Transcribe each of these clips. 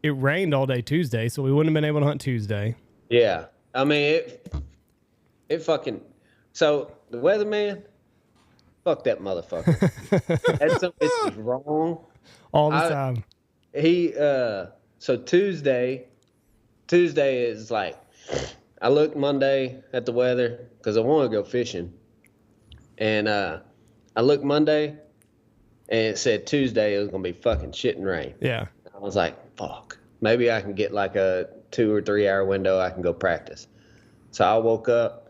it rained all day Tuesday, so we wouldn't have been able to hunt Tuesday. Yeah. I mean, it fucking... So, the weatherman, fuck that motherfucker. That some bitch is wrong. All the time. So Tuesday is like, I looked Monday at the weather because I want to go fishing. And I looked Monday and it said Tuesday it was going to be fucking shit and rain. Yeah. I was like, fuck. Maybe I can get like a 2 or 3 hour window I can go practice. So I woke up.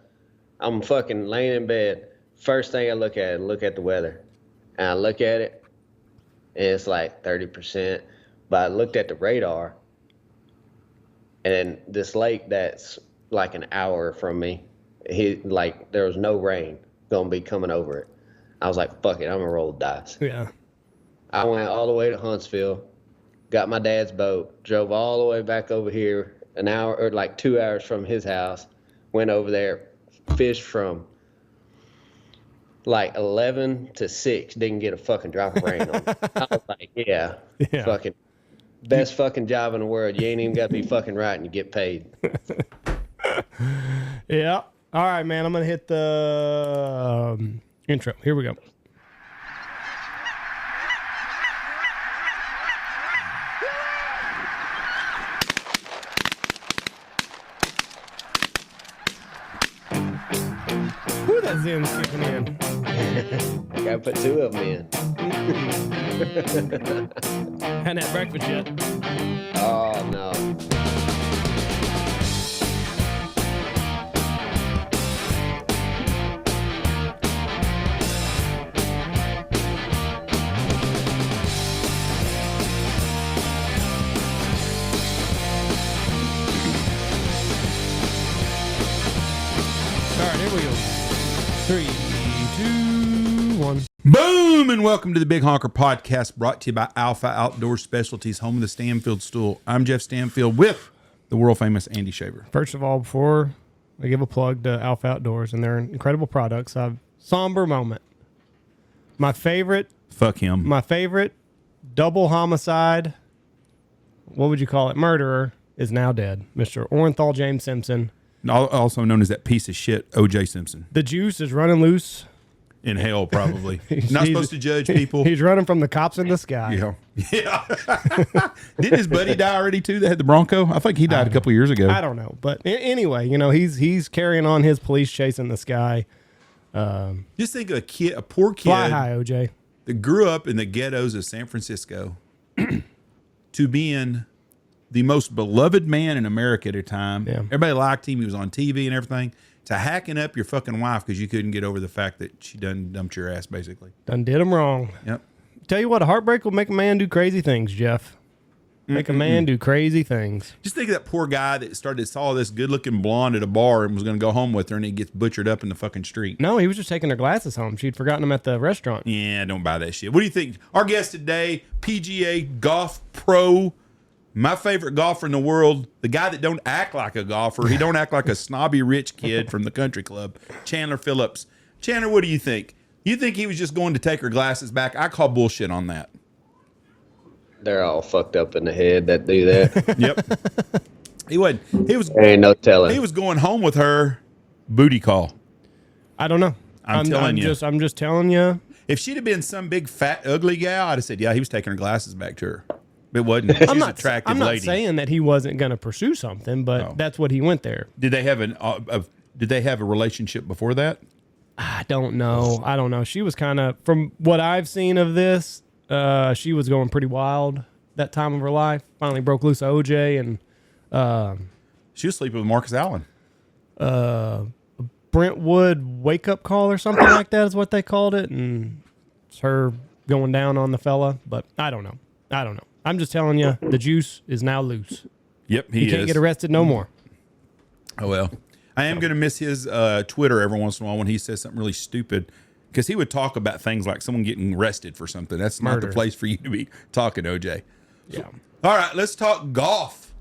I'm fucking laying in bed. First thing I look at the weather. And I look at it and it's like 30%. But I looked at the radar and this lake that's like an hour from me, there was no rain gonna be coming over it. I was like, fuck it, I'm gonna roll the dice. Yeah. I went all the way to Huntsville, got my dad's boat, drove all the way back over here, an hour or like 2 hours from his house, went over there, fished from like 11 to 6, didn't get a fucking drop of rain on me. I was like, yeah. Fucking best fucking job in the world. You ain't even got to be fucking right and you get paid. Yeah. All right, man. I'm going to hit the intro. Here we go. Who that Zen's kicking in? Gotta put 2 of them in. Hadn't had breakfast yet. Oh, no. All right, here we go. 3, 2, 1. Boom, and welcome to the Big Honker Podcast, brought to you by Alpha Outdoor Specialties, home of the Stanfield Stool. I'm Jeff Stanfield with the world-famous Andy Shaver. First of all, before I give a plug to Alpha Outdoors and their incredible products, somber moment. My favorite double homicide, what would you call it, murderer, is now dead. Mr. Orenthal James Simpson. Also known as that piece of shit, O.J. Simpson. The juice is running loose. In hell, probably. Not supposed to judge people. He's running from the cops in the sky. Yeah. Didn't his buddy die already, too, that had the Bronco? I think he died a couple years ago. I don't know. But anyway, he's carrying on his police chase in the sky. Just think of a poor kid. Fly high, OJ. That grew up in the ghettos of San Francisco to being the most beloved man in America at a time. Yeah. Everybody liked him. He was on TV and everything. To hacking up your fucking wife because you couldn't get over the fact that she done dumped your ass, basically. Done did him wrong. Yep. Tell you what, a heartbreak will make a man do crazy things, Jeff. Make a man do crazy things. Just think of that poor guy that saw this good-looking blonde at a bar and was going to go home with her, and he gets butchered up in the fucking street. No, he was just taking her glasses home. She'd forgotten them at the restaurant. Yeah, don't buy that shit. What do you think? Our guest today, PGA golf pro, my favorite golfer in the world, the guy that don't act like a golfer. He don't act like a snobby rich kid from the country club, Chandler Phillips. Chandler, what do you think? You think he was just going to take her glasses back? I call bullshit on that. They're all fucked up in the head that do that. Yep. He was ain't no telling. He was going home with her. Booty call. I don't know. I'm telling you. I'm just telling you. If she'd have been some big fat ugly gal, I'd have said, yeah, he was taking her glasses back to her. It wasn't. She's an attractive I'm not lady. saying that he wasn't going to pursue something, but that's what he went there. Did they have a relationship before that? I don't know. She was kind of, from what I've seen of this, she was going pretty wild that time of her life. Finally broke loose of OJ, and she was sleeping with Marcus Allen. Brentwood wake up call or something like that is what they called it, and it's her going down on the fella. But I don't know. I'm just telling you, the juice is now loose. Yep, he can't get arrested no more. Oh well, I am going to miss his Twitter every once in a while when he says something really stupid, because he would talk about things like someone getting arrested for something. That's not the place for you to be talking, OJ. Yeah. All right, let's talk golf.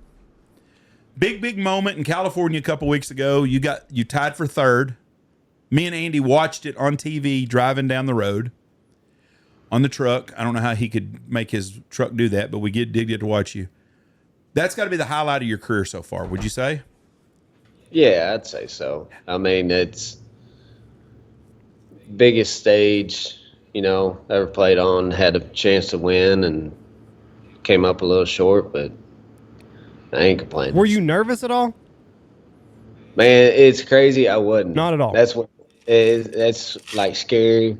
Big moment in California a couple weeks ago. You tied for third. Me and Andy watched it on TV driving down the road on the truck. I don't know how he could make his truck do that, but we did get to watch you. That's got to be the highlight of your career so far, would you say? Yeah, I'd say so. I mean, it's biggest stage, ever played on. Had a chance to win and came up a little short, but I ain't complaining. Were you nervous at all? Man, it's crazy. I wasn't. Not at all. That's what that's like scary.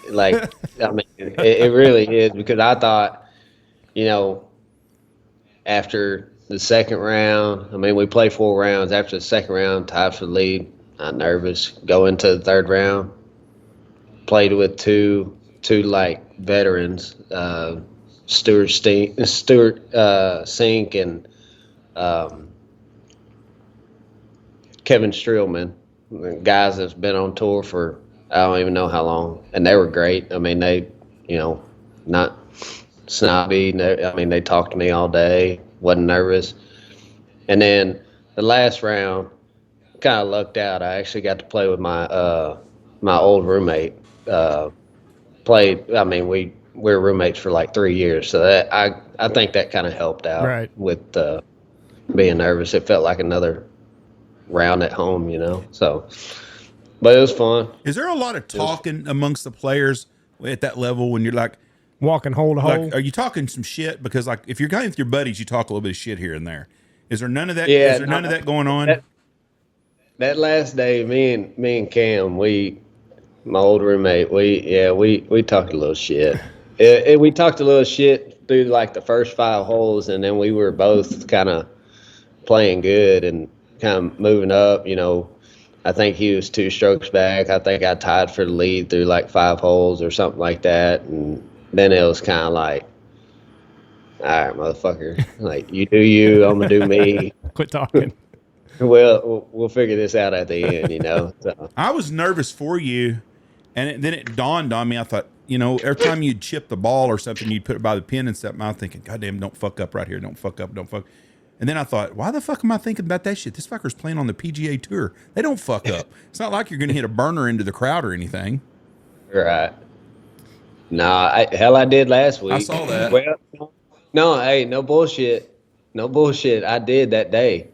Like, I mean, it really is, because I thought, after the second round, I mean, we play 4 rounds. After the second round, tied for the lead. Not nervous. Go into the third round. Played with two like veterans, Stuart Sink and Kevin Streelman, guys that's been on tour for I don't even know how long, and they were great. I mean, they, not snobby. I mean, they talked to me all day. Wasn't nervous. And then the last round, kind of lucked out. I actually got to play with my my old roommate. Played. I mean, we were roommates for like 3 years, so that I think that kind of helped out Right. with being nervous. It felt like another round at home, So, but it was fun. Is there a lot of talking amongst the players at that level when you're like, Walking hole to hole. like, are you talking some shit? Because like, if you're going with your buddies, you talk a little bit of shit here and there. Is there none of that? Yeah, Is there none of that going on? That last day, me and Cam, my old roommate, we talked a little shit. We talked a little shit through like the first 5 holes, and then we were both kind of playing good and kind of moving up. I think he was 2 strokes back. I think I tied for the lead through like 5 holes or something like that, and then it was kind of like, all right, motherfucker, like, you do you, I'm gonna do me. Quit talking. We'll figure this out at the end, So. I was nervous for you, and then it dawned on me. I thought, every time you'd chip the ball or something, you'd put it by the pin and stuff. And I was thinking, God damn, don't fuck up right here. Don't fuck up. Don't fuck. And then I thought, why the fuck am I thinking about that shit? This fucker's playing on the PGA Tour. They don't fuck up. It's not like you're going to hit a burner into the crowd or anything. Right. Nah, hell, I did last week. I saw that. Well, no, hey, no bullshit. No bullshit. I did that day.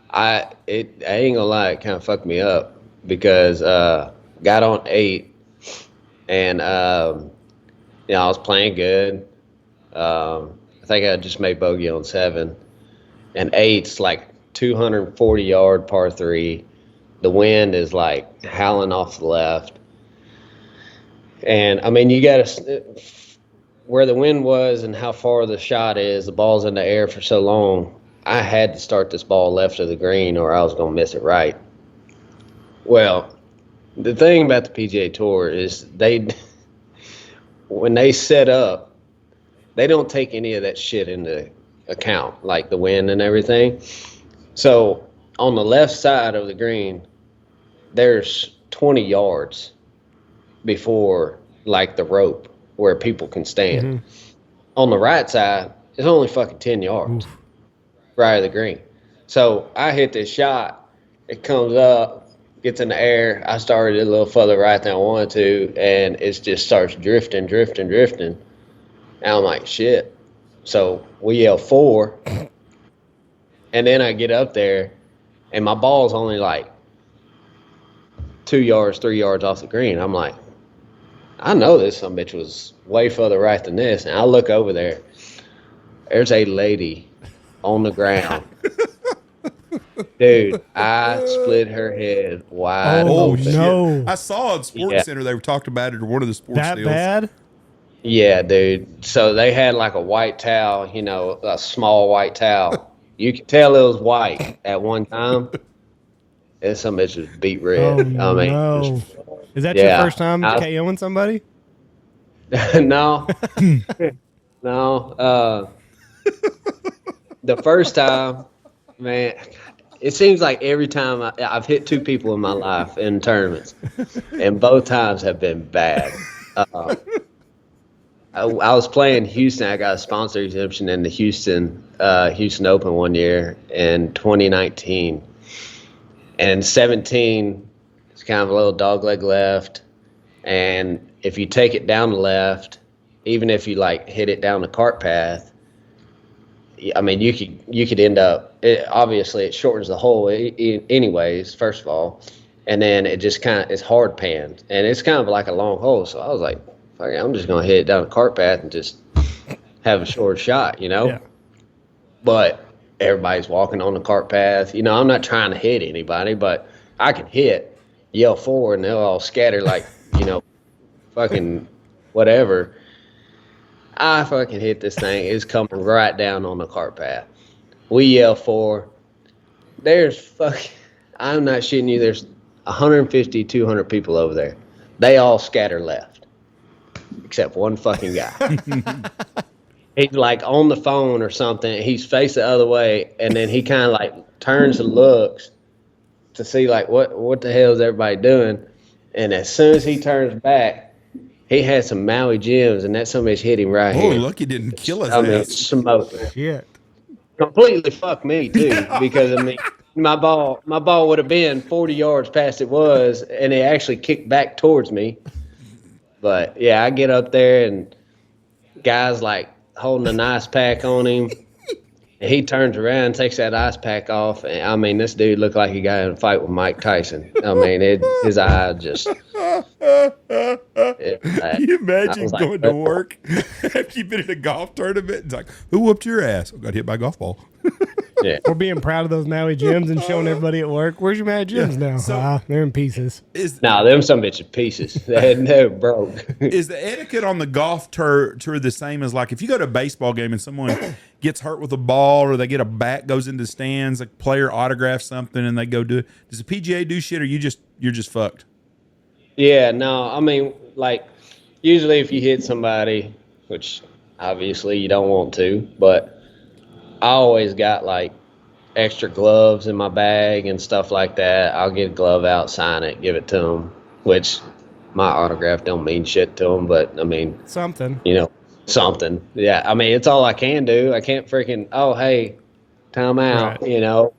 I ain't gonna lie, it kind of fucked me up because got on 8 and I was playing good. I think I just made bogey on 7, and 8's like 240-yard par 3. The wind is like howling off the left, and I mean, you gotta, where the wind was and how far the shot is, the ball's in the air for so long. I had to start this ball left of the green or I was going to miss it right. Well, the thing about the PGA Tour is when they set up, they don't take any of that shit into account, like the wind and everything. So on the left side of the green, there's 20 yards before like the rope where people can stand. Mm-hmm. On the right side, it's only fucking 10 yards. Oof. Right of the green. So I hit this shot. It comes up, gets in the air. I started a little further right than I wanted to, and it just starts drifting. And I'm like, shit. So we yell 4, and then I get up there, and my ball's only like 2 yards, 3 yards off the green. I'm like, I know this some bitch was way further right than this. And I look over there. There's a lady on the ground. Dude, I split her head wide open. No. I saw at Sports Center they were talking about it, or one of the sports that deals. Bad? Yeah, dude. So they had like a white towel, a small white towel. You could tell it was white at one time. And some bitch was beat red. Oh, no. Is that your first time KOing somebody? No. No. The first time, man, it seems like every time I've hit 2 people in my life in tournaments, and both times have been bad. I was playing Houston. I got a sponsor exemption in the Houston Open one year in 2019. And 17, it's kind of a little dogleg left. And if you take it down the left, even if you like hit it down the cart path, I mean, you could end up. Obviously, it shortens the hole, anyways. First of all, and then it just kind of it's hard panned, and it's kind of like a long hole. So I was like, "Fuck it, I'm just gonna hit it down the cart path and just have a short shot," you know. Yeah. But everybody's walking on the cart path. You know, I'm not trying to hit anybody, but I can hit, yell forward, and they'll all scatter like, you know, fucking whatever. I fucking hit this thing. It's coming right down on the cart path. We yell for. There's fucking, I'm not shitting you, there's 150, 200 people over there. They all scatter left, except one fucking guy. He's like on the phone or something. He's facing the other way, and then he kind of like turns and looks to see like what the hell is everybody doing. And as soon as he turns back, he had some Maui Jims, and that somebody's hit him right here. Oh, lucky didn't kill us. I mean, smoked him. Shit. Completely fucked me too, because I mean, my ball would have been 40 yards past it was, and it actually kicked back towards me. But yeah, I get up there and guys like holding an ice pack on him. And he turns around, takes that ice pack off, and I mean, this dude looked like he got in a fight with Mike Tyson. I mean, his eye just. Can you imagine going to work after you've been in a golf tournament? It's like, who whooped your ass? I got hit by a golf ball. Yeah. We're being proud of those Maui Jims and showing everybody at work. Where's your Maui Jims now? So- They're in pieces. Nah, them some bitches pieces. They're broke. Is the etiquette on the golf tour the same as like if you go to a baseball game and someone gets hurt with a ball or they get a bat goes into the stands, a player autographs something and they go do it? Does the PGA do shit or you're just fucked? Yeah, no, I mean, like, usually if you hit somebody, which obviously you don't want to, but I always got, like, extra gloves in my bag and stuff like that. I'll get a glove out, sign it, give it to them, which my autograph don't mean shit to them, but, I mean, Something. you know, something. Yeah, I mean, it's all I can do. I can't freaking, oh, hey, time out, Right. you know.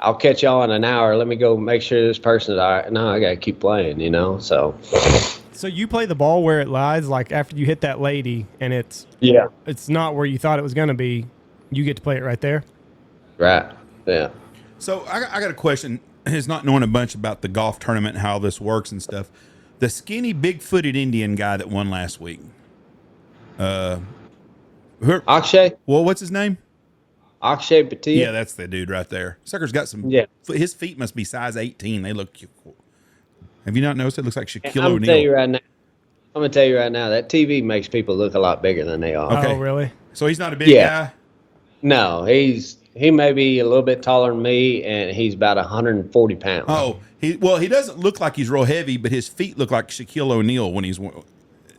I'll catch y'all in an hour. Let me go make sure this person is all right. No, I got to keep playing, you know, so. So you play the ball where it lies, like after you hit that lady and it's not where you thought it was going to be, you get to play it right there? Right, yeah. So I got a question. It's not knowing a bunch about the golf tournament and how this works and stuff. The skinny, big-footed Indian guy that won last week. Akshay? Well, what's his name? Akshay Patil? Yeah, that's the dude right there. Sucker's got some. Yeah. His feet must be size 18. They look. Have you not noticed? It looks like Shaquille I'm O'Neal. gonna tell you right now, that TV makes people look a lot bigger than they are. Okay. Oh, really? So he's not a big Yeah. guy. No, he may be a little bit taller than me, and he's about 140 pounds. Oh, he doesn't look like he's real heavy, but his feet look like Shaquille O'Neal when he's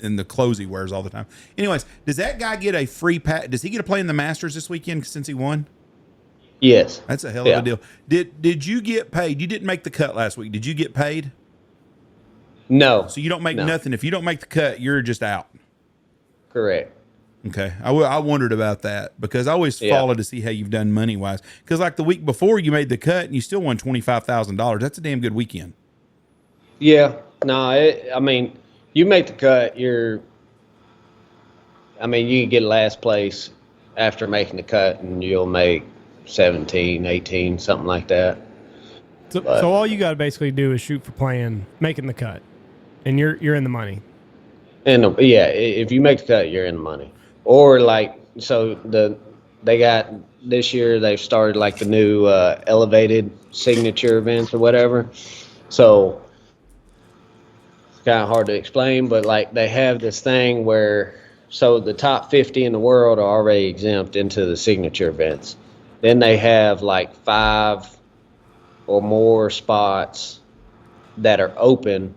in the clothes he wears all the time. Anyways, does that guy get a free pass? Does he get to play in the Masters this weekend since he won? Yes. That's a hell of a deal. Did you get paid? You didn't make the cut last week. Did you get paid? No. So you don't make No. nothing. If you don't make the cut, you're just out. Correct. Okay. I wondered about that because I always follow to see how you've done money wise. Because like the week before you made the cut and you still won $25,000. That's a damn good weekend. Yeah. No, I mean, you make the cut, you can get last place after making the cut, and you'll make 17, 18, something like that. So all you got to basically do is shoot for making the cut, and you're in the money. And yeah, if you make the cut, you're in the money. Or like, so they got this year they've started like the new elevated signature events or whatever. So it's kind of hard to explain, but like they have this thing where so the top 50 in the world are already exempt into the signature events. Then they have like 5 or more spots that are open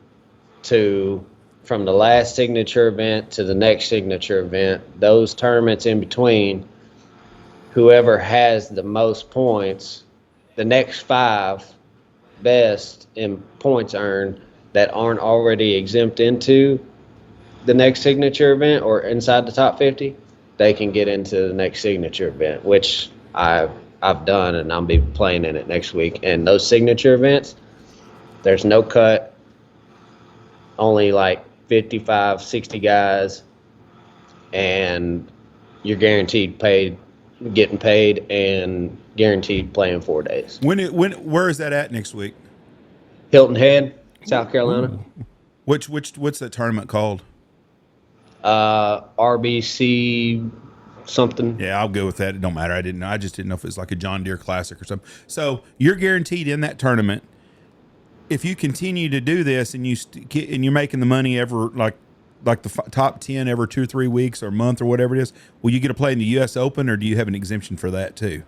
to from the last signature event to the next signature event. Those tournaments in between, whoever has the most points, the next 5 best in points earned that aren't already exempt into the next signature event or inside the top 50, they can get into the next signature event, which I've done, and I'll be playing in it next week. And those signature events, there's no cut, only like 55, 60 guys, and you're guaranteed getting paid, and guaranteed playing 4 days. Where is that at next week? Hilton Head, South Carolina. What's that tournament called? RBC something. Yeah, I'll go with that. It don't matter. I didn't know. I just didn't know if it was like a John Deere Classic or something. So you're guaranteed in that tournament. If you continue to do this and you're making the money ever like the top 10 every 2 or 3 weeks or month or whatever it is, will you get to play in the U.S. Open, or do you have an exemption for that too?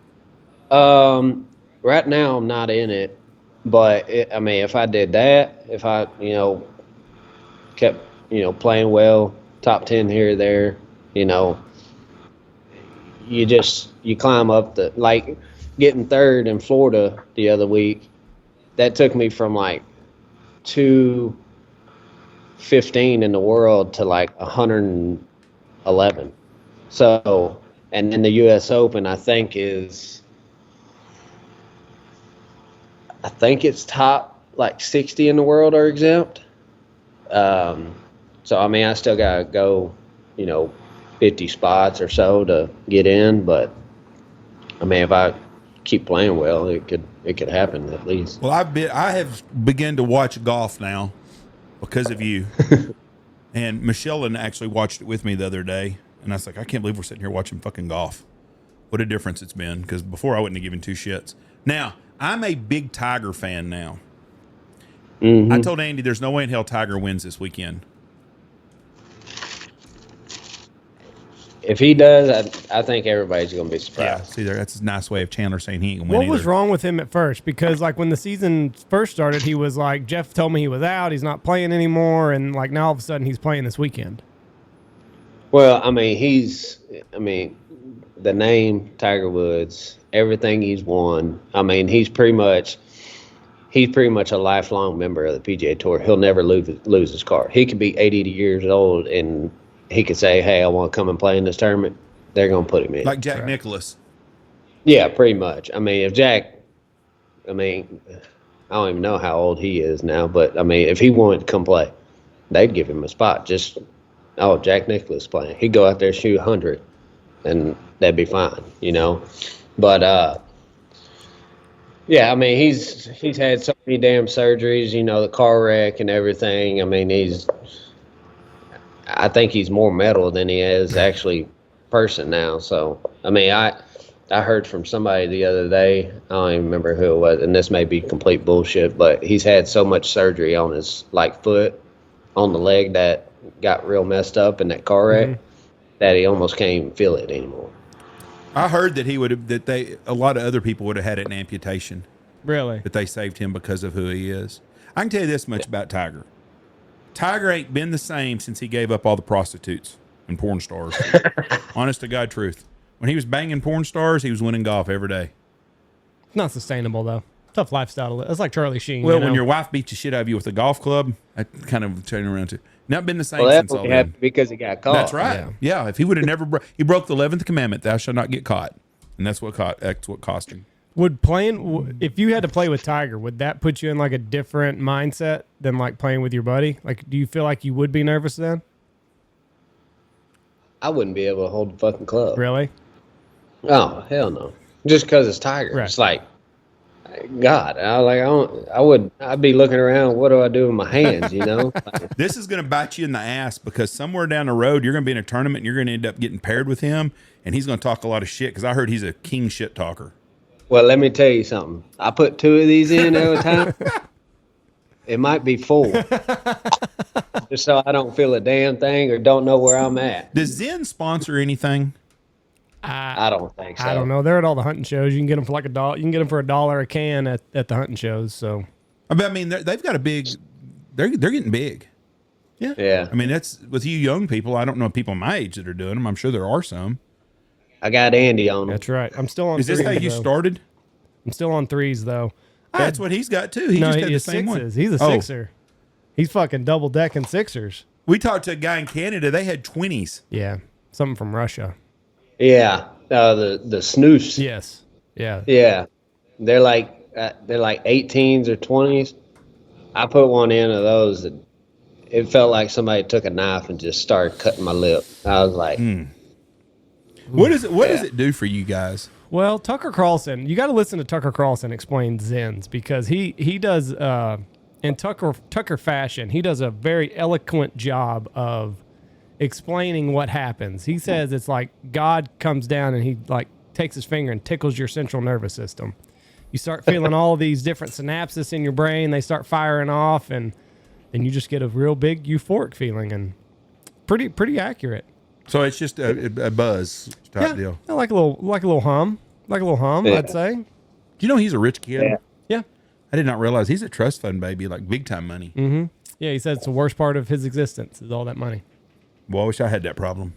Right now I'm not in it, but if I did that, if I kept playing well, top 10 here or there, you climb up like getting third in Florida the other week. That took me from like 215 in the world to like 111. So, and then the U.S. Open, I think it's top like 60 in the world are exempt. So I still gotta go, 50 spots or so to get in, but if I keep playing well, it could happen at least. Well, I have begun to watch golf now because of you. And Michelle actually watched it with me the other day, and I was like, I can't believe we're sitting here watching fucking golf. What a difference it's been, because before I wouldn't have given two shits. Now, I'm a big Tiger fan now. Mm-hmm. I told Andy there's no way in hell Tiger wins this weekend. If he does, I think everybody's going to be surprised. Yeah, see there, that's a nice way of Chandler saying he ain't going to win What was wrong with him at first? Because like when the season first started, he was like, Jeff told me he was out, he's not playing anymore, and like now all of a sudden he's playing this weekend. Well, the name Tiger Woods, everything he's won. He's pretty much a lifelong member of the PGA Tour. He'll never lose his card. He could be 80 years old and he could say, hey, I want to come and play in this tournament. They're going to put him in. Like Jack Nicklaus. Yeah, pretty much. If Jack, I don't even know how old he is now, but if he wanted to come play, they'd give him a spot. Jack Nicklaus playing. He'd go out there, shoot 100, and that'd be fine, But, he's had so many damn surgeries, the car wreck and everything. I think he's more metal than he is actually person now. So, I heard from somebody the other day, I don't even remember who it was, and this may be complete bullshit, but he's had so much surgery on his foot, on the leg that got real messed up in that car wreck that he almost can't even feel it anymore. I heard that a lot of other people would have had an amputation. Really? But they saved him because of who he is. I can tell you this much about Tiger. Tiger ain't been the same since he gave up all the prostitutes and porn stars. Honest to God truth. When he was banging porn stars, he was winning golf every day. Not sustainable, though. Tough lifestyle to live. It's like Charlie Sheen. Well, when your wife beats the shit out of you with a golf club, I kind of turn around to not been the same since all then. Because he got caught. That's right. Yeah, if he would have never he broke the 11th commandment, thou shalt not get caught. And that's what cost him. If you had to play with Tiger, would that put you in like a different mindset than like playing with your buddy? Like, do you feel like you would be nervous then? I wouldn't be able to hold the fucking club. Really? Oh, hell no. Just because it's Tiger. Right. It's like, God, I'd be looking around. What do I do with my hands? This is going to bite you in the ass because somewhere down the road, you're going to be in a tournament and you're going to end up getting paired with him. And he's going to talk a lot of shit because I heard he's a king shit talker. Well, let me tell you something. I put 2 of these in every time. It might be 4. Just so I don't feel a damn thing or don't know where I'm at. Does Zen sponsor anything? I don't think so. I don't know. They're at all the hunting shows. You can get them for like $1. You can get them for $1 a can at the hunting shows. So, they've got a big. They're getting big. Yeah. Yeah. That's with you young people. I don't know people my age that are doing them. I'm sure there are some. I got Andy on them. That's right. I'm still on. Is this how you started? I'm still on 3s though. That's what he's got too. He just got the same 6s. one. He's a 6er. He's fucking double decking 6ers. We talked to a guy in Canada. They had 20s. Yeah, something from Russia. Yeah, the snooze. Yes. Yeah. Yeah, they're like 18s or 20s. I put one in of those that it felt like somebody took a knife and just started cutting my lip. I was like, What does it do for you guys? Well, Tucker Carlson, you got to listen to Tucker Carlson explain Zens because he does in Tucker fashion. He does a very eloquent job of explaining what happens. He says it's like God comes down and he like takes his finger and tickles your central nervous system. You start feeling all these different synapses in your brain. They start firing off, and then you just get a real big euphoric feeling, and pretty accurate. So it's just a buzz type deal. Like a little hum, I'd say. Do you know he's a rich kid? Yeah. I did not realize he's a trust fund baby, like big time money. Mm-hmm. Yeah, he said it's the worst part of his existence is all that money. Well, I wish I had that problem.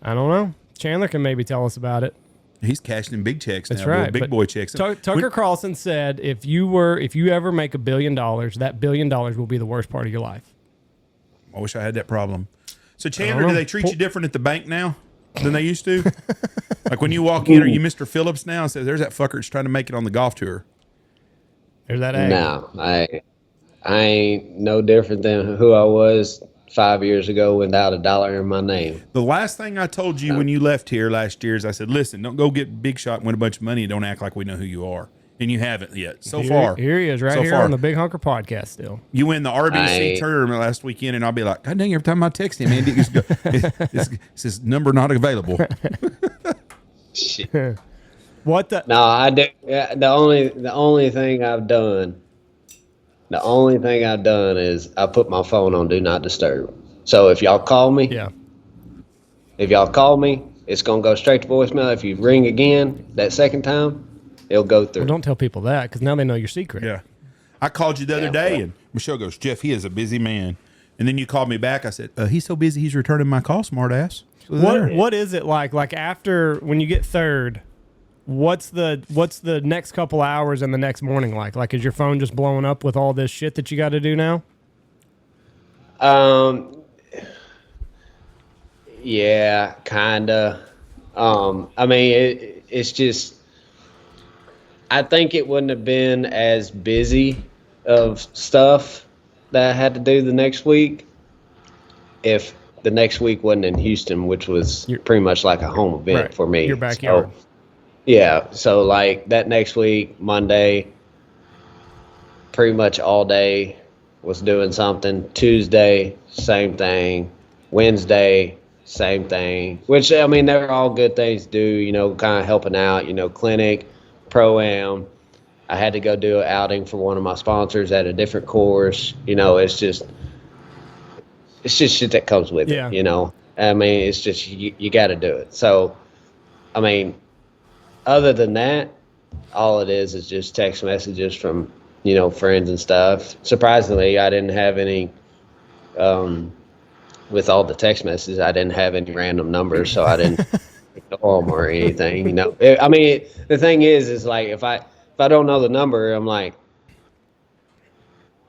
I don't know. Chandler can maybe tell us about it. He's cashing in big checks now. That's right. Big boy checks. Tucker Carlson said if you ever make $1 billion, that $1 billion will be the worst part of your life. I wish I had that problem. So Chandler, do they treat you different at the bank now than they used to? Like when you walk in, are you Mr. Phillips now? And says, "There's that fucker that's trying to make it on the golf tour." There's that egg. No, I ain't no different than who I was 5 years ago without a dollar in my name. The last thing I told you when you left here last year is I said, listen, don't go get big shot and win a bunch of money and don't act like we know who you are. And you haven't yet. Here he is right here on the Big Honker podcast still. You win the RBC tournament last weekend and I'll be like, God dang, every time I text him, Andy just go, it's his number not available. Shit. What the? No, I do. Yeah, the only thing I've done is I put my phone on Do Not Disturb. So if y'all call me, it's going to go straight to voicemail. If you ring again that second time, it'll go through. Well, don't tell people that because now they know your secret. Yeah. I called you the other day and Michelle goes, Jeff, he is a busy man. And then you called me back. I said, he's so busy he's returning my call, smart ass. So what is it like? Like after when you get third, what's the next couple hours and the next morning like? Like is your phone just blowing up with all this shit that you got to do now? Yeah, kinda. I mean, it's just. I think it wouldn't have been as busy of stuff that I had to do the next week if the next week wasn't in Houston, which was pretty much like a home event for me. Your backyard. So like that next week, Monday, pretty much all day was doing something. Tuesday, same thing. Wednesday, same thing. Which, I mean, they're all good things to do, kind of helping out, clinic, Pro-Am. I had to go do an outing for one of my sponsors at a different course. It's just shit that comes with it, I mean, it's just you got to do it. So, I mean, other than that, all it is just text messages from, friends and stuff. Surprisingly, I didn't have any, with all the text messages, I didn't have any random numbers, so I didn't ignore them or anything, I mean, the thing is like, if I don't know the number, I'm like,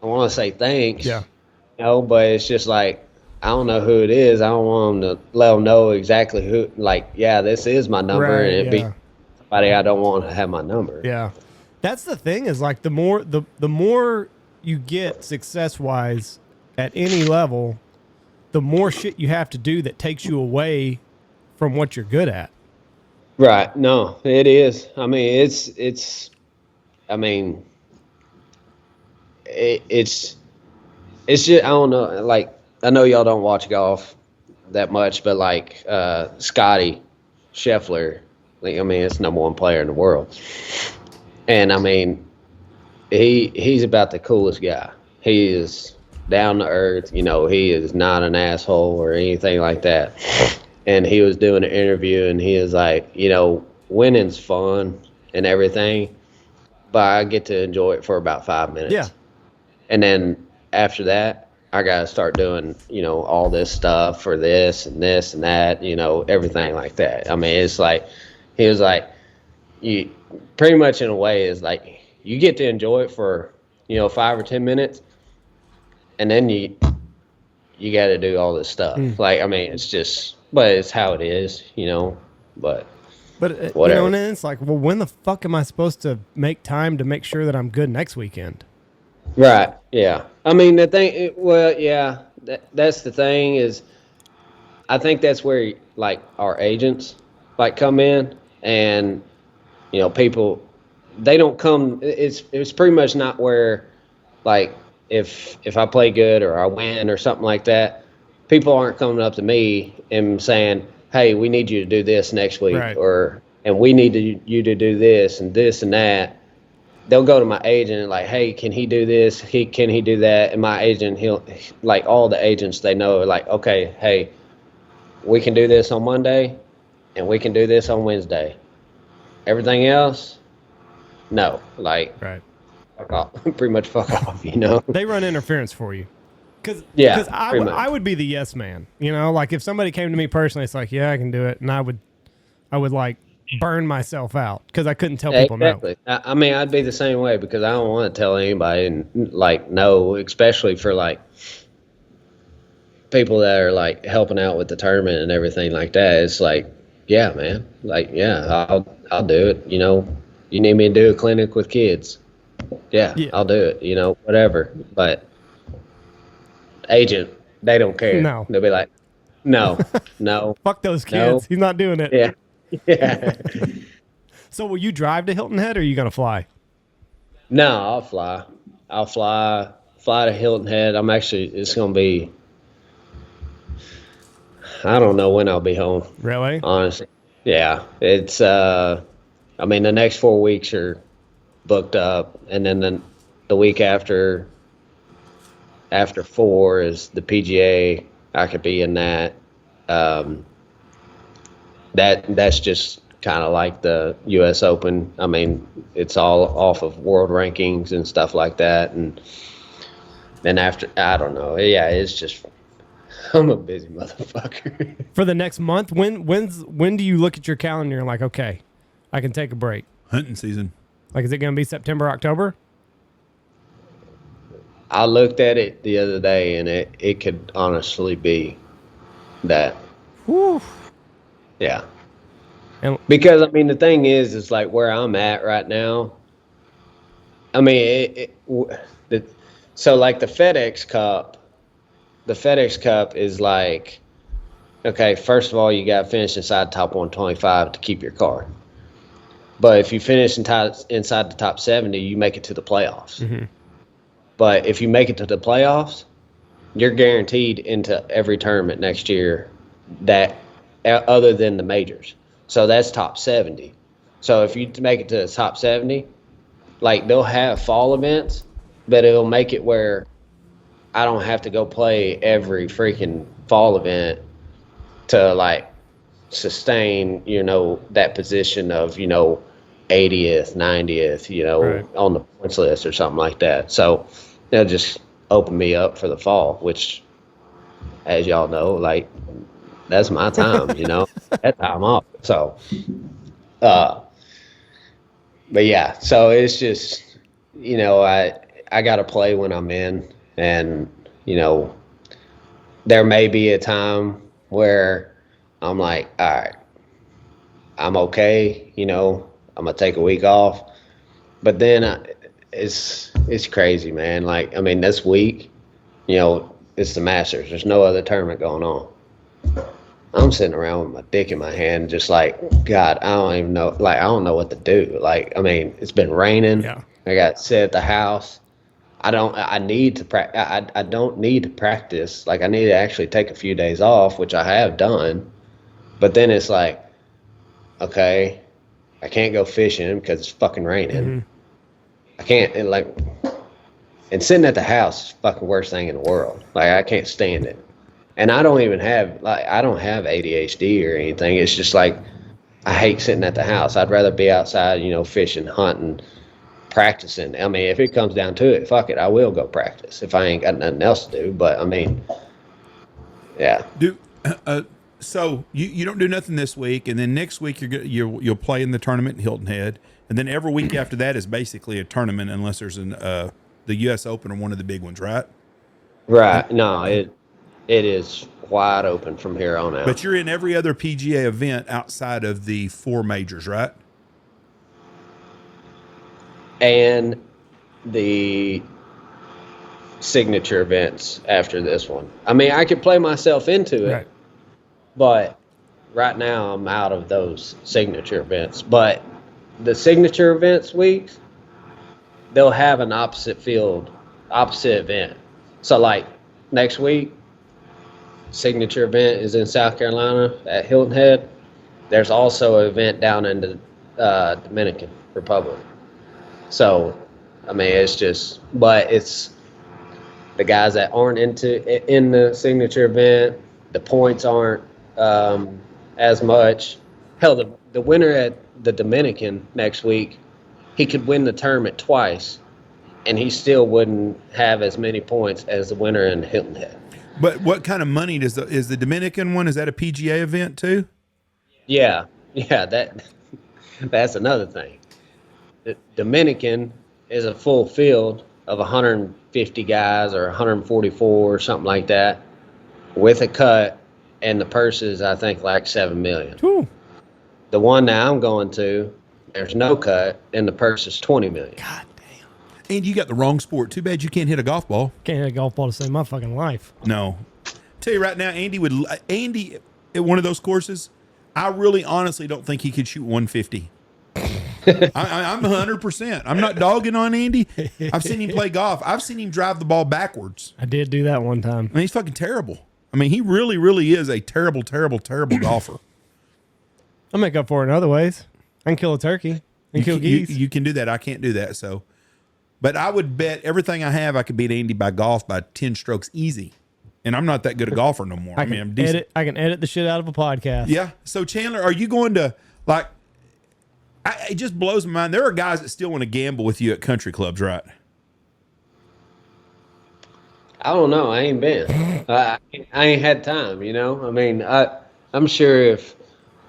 I want to say thanks, but it's just like, I don't know who it is. I don't want them to let them know exactly who, like, this is my number, and it'd be somebody I don't want to have my number. Yeah. That's the thing is like the more you get success-wise at any level, the more shit you have to do that takes you away from what you're good at. Right. No, it is. I mean, it's just, I don't know. Like, I know y'all don't watch golf that much, but like, Scotty Scheffler, it's the #1 player in the world. And I mean, he's about the coolest guy. He is down to earth, he is not an asshole or anything like that. And he was doing an interview and he was like, winning's fun and everything, but I get to enjoy it for about 5 minutes. Yeah. And then after that, I got to start doing, all this stuff for this and that, everything like that. I mean, it's like, he was like, you pretty much in a way is like, you get to enjoy it for, 5 or 10 minutes. And then you got to do all this stuff. Like, I mean, it's just, but it's how it is, but whatever. And then it's like, well, when the fuck am I supposed to make time to make sure that I'm good next weekend? Right. Yeah. I mean, the thing, that's the thing is, I think that's where like our agents like come in, and people, they don't come. It's pretty much not where, like, if I play good or I win or something like that, people aren't coming up to me and saying, "Hey, we need you to do this next week," Right. and we need you to do this and this and that. They'll go to my agent and like, "Hey, can he do this? Can he do that?" And my agent, he'll, like, all the agents they know are like, "Okay, hey, we can do this on Monday, and we can do this on Wednesday. Everything else, no." Like, Right. fuck off. Pretty much fuck off, you know? They run interference for you. Because Yeah, I would be the yes man. Like if somebody came to me personally, it's like, yeah, I can do it. And I would like burn myself out because I couldn't tell people Exactly. no. I mean, I'd be the same way because I don't want to tell anybody and like no, especially for like people that are like helping out with the tournament and everything like that. It's like, yeah, man, like, yeah, I'll do it. You need me to do a clinic with kids. Yeah. I'll do it, whatever. But agent, they don't care. No. They'll be like, no. Fuck those kids. No. He's not doing it. Yeah. Yeah. So will you drive to Hilton Head or are you going to fly? No, I'll fly. I'll fly to Hilton Head. It's going to be, I don't know when I'll be home. Really? Honestly. Yeah. It's, I mean, the next 4 weeks are booked up. And then the week after 4 is the PGA. I could be in that. That's just kind of like the U.S. Open. I mean, it's all off of world rankings and stuff like that. And then after, I don't know. Yeah, it's just, I'm a busy motherfucker. For the next month, when do you look at your calendar and like, okay, I can take a break? Hunting season. Like, is it going to be September, October? I looked at it the other day, and it could honestly be that. Whew. Yeah. And Because, I mean, the thing is like where I'm at right now. I mean, so like the FedEx Cup is like, okay, first of all, you got to finish inside the top 125 to keep your card. But if you finish inside the top 70, you make it to the playoffs. Mm-hmm. But if you make it to the playoffs, you're guaranteed into every tournament next year that other than the majors. So that's top 70. So if you make it to the top 70, like they'll have fall events, but it'll make it where I don't have to go play every freaking fall event to like sustain, that position of, 80th, 90th, Right. on the points list or something like that. So they'll just open me up for the fall, which, as y'all know, like, that's my time, that time off. So, but yeah, so it's just, I got to play when I'm in, and, there may be a time where I'm like, all right, I'm okay, I'm going to take a week off. But then it's crazy, man. Like, I mean, this week, it's the Masters. There's no other tournament going on. I'm sitting around with my dick in my hand, just like, God, I don't even know. Like, I don't know what to do. Like, I mean, it's been raining. Yeah. I got to sit at the house. I don't need to practice. Like, I need to actually take a few days off, which I have done. But then it's like, okay, I can't go fishing because it's fucking raining. Mm-hmm. I can't, and sitting at the house is the fucking worst thing in the world. Like, I can't stand it. And I don't even have, I don't have ADHD or anything. It's just like, I hate sitting at the house. I'd rather be outside, fishing, hunting, practicing. I mean, if it comes down to it, fuck it, I will go practice if I ain't got nothing else to do. But I mean, yeah. So you don't do nothing this week, and then next week you'll play in the tournament in Hilton Head, and then every week after that is basically a tournament, unless there's the U.S. Open or one of the big ones, right? Right. No, it is wide open from here on out. But you're in every other PGA event outside of the 4 majors, right? And the signature events after this one. I mean, I could play myself into it, Right. but right now I'm out of those signature events. But the signature events weeks, they'll have an opposite event. So like next week, signature event is in South Carolina at Hilton Head. There's also an event down in the Dominican Republic. So, I mean, it's just, but it's the guys that aren't in the signature event. The points aren't as much. Hell, the winner at the Dominican next week, he could win the tournament twice, and he still wouldn't have as many points as the winner in Hilton Head. But what kind of money is the Dominican one? Is that a PGA event too? Yeah, that's another thing. The Dominican is a full field of 150 guys or 144 or something like that, with a cut, and the purse is I think like $7 million. Whew. The one that I'm going to, there's no cut, and the purse is $20 million. God damn. And you got the wrong sport. Too bad you can't hit a golf ball. Can't hit a golf ball to save my fucking life. No. Tell you right now, Andy at one of those courses, I really honestly don't think he could shoot 150. I'm 100%. I'm not dogging on Andy. I've seen him play golf. I've seen him drive the ball backwards. I did do that one time. I mean, he's fucking terrible. I mean, he really, really is a terrible, terrible, terrible golfer. I'll make up for it in other ways. I can kill a turkey and kill geese. You can do that. I can't do that. So, but I would bet everything I have I could beat Andy by golf by 10 strokes easy. And I'm not that good a golfer no more. I'm decent. I can edit the shit out of a podcast. Yeah. So Chandler, are you going to like? It just blows my mind. There are guys that still want to gamble with you at country clubs, right? I don't know. I ain't been. I ain't had time. You know. I mean, I'm sure if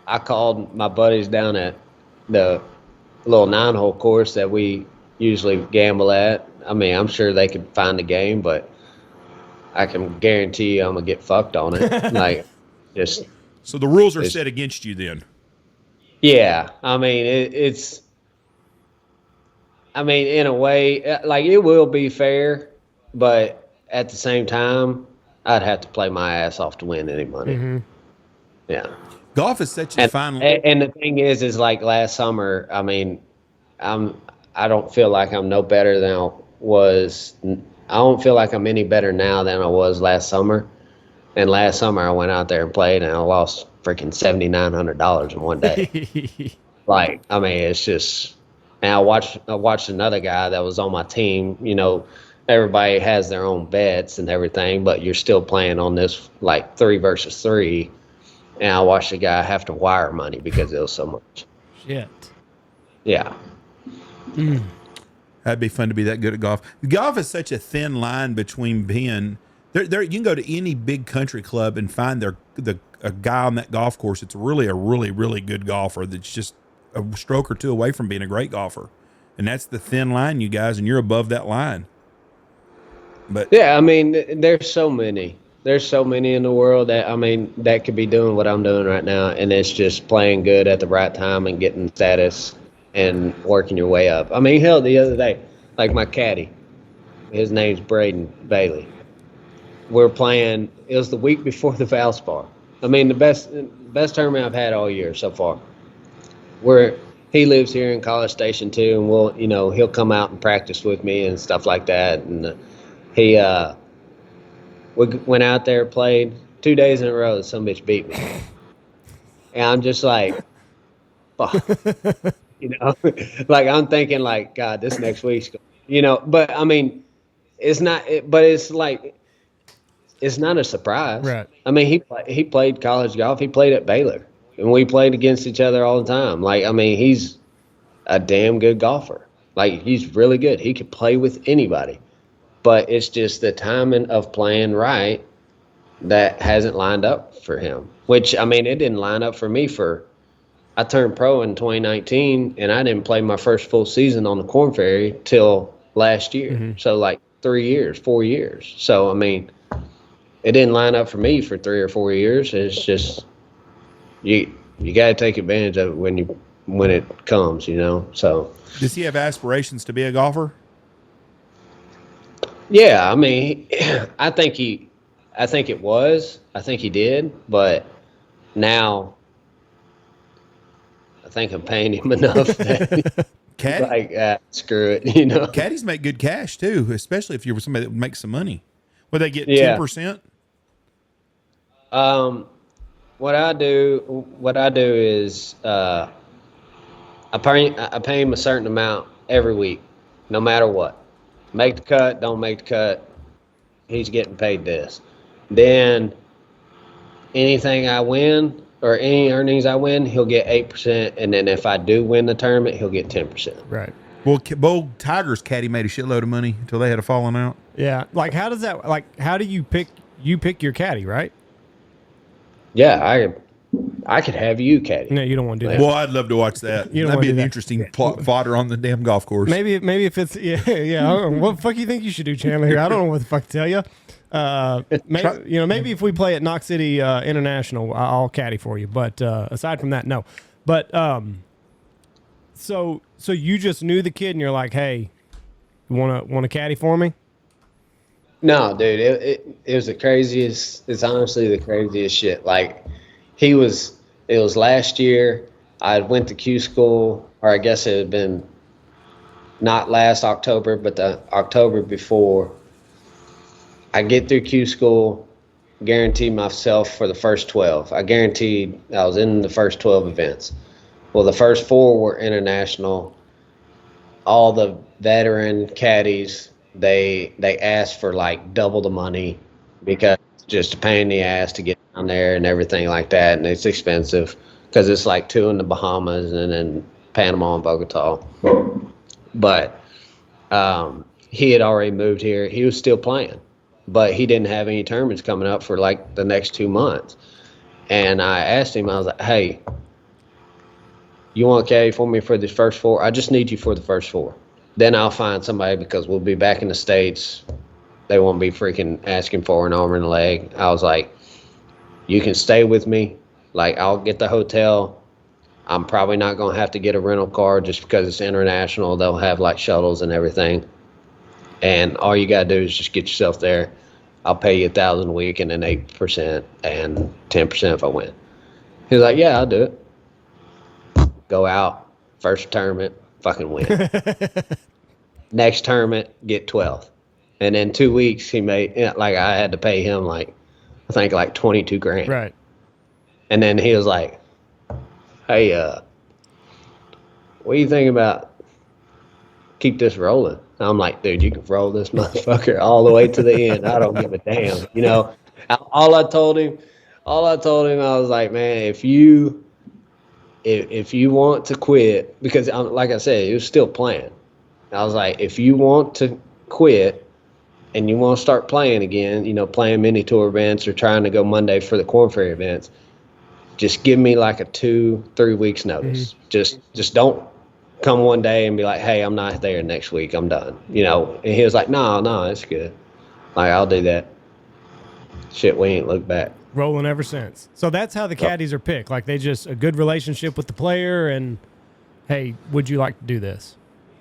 I called my buddies down at the little 9-hole course that we usually gamble at, I mean, I'm sure they could find a game, but I can guarantee you I'm gonna get fucked on it. Like, just. So the rules are set against you then. Yeah, I mean it's. I mean, in a way, like it will be fair, but at the same time, I'd have to play my ass off to win any money. Mm-hmm. Yeah. Golf is such a fine. And the thing is like last summer. I mean, I don't feel like I'm no better than I was. I don't feel like I'm any better now than I was last summer. And last summer I went out there and played, and I lost freaking $7,900 in one day. Like, I mean, it's just. And I watched another guy that was on my team. You know, everybody has their own bets and everything, but you're still playing on this like 3 versus 3. And I watched a guy have to wire money because it was so much. Shit. Yeah. That'd be fun to be that good at golf. Golf is such a thin line between being there. You can go to any big country club and find a guy on that golf course. It's really a really, really good golfer that's just a stroke or two away from being a great golfer. And that's the thin line, you guys, and you're above that line. But yeah, I mean, there's so many. There's so many in the world that, I mean, that could be doing what I'm doing right now, and it's just playing good at the right time and getting status and working your way up. I mean, hell, the other day, like my caddy, his name's Braden Bailey. We're playing, it was the week before the Valspar. I mean, the best tournament I've had all year so far. He lives here in College Station too, and he'll come out and practice with me and stuff like that. And we went out there, played 2 days in a row. Some bitch beat me, and I'm just like, fuck, like I'm thinking like, God, this next week's, But I mean, it's not. But it's like, it's not a surprise. Right. I mean, he played college golf. He played at Baylor. And we played against each other all the time. Like, I mean, he's a damn good golfer. Like, he's really good. He could play with anybody. But it's just the timing of playing right that hasn't lined up for him. Which, I mean, it didn't line up for me I turned pro in 2019, and I didn't play my first full season on the Korn Ferry till last year. Mm-hmm. So, like, 4 years. So, I mean, it didn't line up for me for 3 or 4 years. It's just... You got to take advantage of it when it comes, So does he have aspirations to be a golfer? Yeah, I mean, I think he did, but now think I'm paying him enough that Caddy, like, screw it. caddies make good cash too, especially if you're with somebody that makes some money. Would they get Yeah. 10%? What I do is I pay him a certain amount every week, no matter what. Make the cut, don't make the cut. He's getting paid this. Then anything I win or any earnings I win, he'll get 8%. And then if I do win the tournament, he'll get 10%. Right. Well, Bo Tiger's caddy made a shitload of money until they had a falling out. Yeah. Like, how does that, like, how do you pick your caddy, right? Yeah, I could have you caddy. No, you don't want to do that. Well, I'd love to watch that. You don't That'd wanna be do an that. interesting plot fodder on the damn golf course. Maybe if it's, yeah. I don't know. What the fuck you think you should do, Chandler? Here, I don't know what the fuck to tell you. Maybe if we play at Knox City International, I'll caddy for you. But aside from that, no. But so you just knew the kid, and you're like, hey, you want to caddy for me? No, dude, it was the craziest. It's honestly the craziest shit. Like, it was last year. I went to Q school, or I guess it had been not last October, but the October before. I get through Q school, guaranteed myself for the first 12. I guaranteed I was in the first 12 events. Well, the first 4 were international. All the veteran caddies, they asked for like double the money because it's just a pain in the ass to get down there and everything like that, and it's expensive because it's like 2 in the Bahamas and then Panama and Bogota. But he had already moved here. He was still playing, but he didn't have any tournaments coming up for like the next 2 months. And I asked him, I was like, hey, you want to caddy for me for the first 4? I just need you for the first 4. Then I'll find somebody because we'll be back in the States. They won't be freaking asking for an arm and a leg. I was like, you can stay with me. Like, I'll get the hotel. I'm probably not going to have to get a rental car just because it's international. They'll have like shuttles and everything. And all you got to do is just get yourself there. I'll pay you $1,000 a week and then 8% and 10% if I win. He was like, yeah, I'll do it. Go out, first tournament, fucking win. Next tournament, get 12th. And in 2 weeks, he made, like, I had to pay him like, I think like 22 grand. Right. And then he was like, hey, what do you think about keep this rolling? And I'm like, dude, you can roll this motherfucker all the way to the end. I don't give a damn. All I told him, I was like, man, if you want to quit, because like I said, it was still playing. I was like, if you want to quit and you want to start playing again, playing mini tour events or trying to go Monday for the Corn Ferry events, just give me like a 2-3 weeks notice. Mm-hmm. Just don't come one day and be like, hey, I'm not there next week. I'm done. And he was like, no, it's good. Like, I'll do that. Shit, we ain't looked back. Rolling ever since. So that's how the caddies are picked. Like, they just a good relationship with the player and, hey, would you like to do this?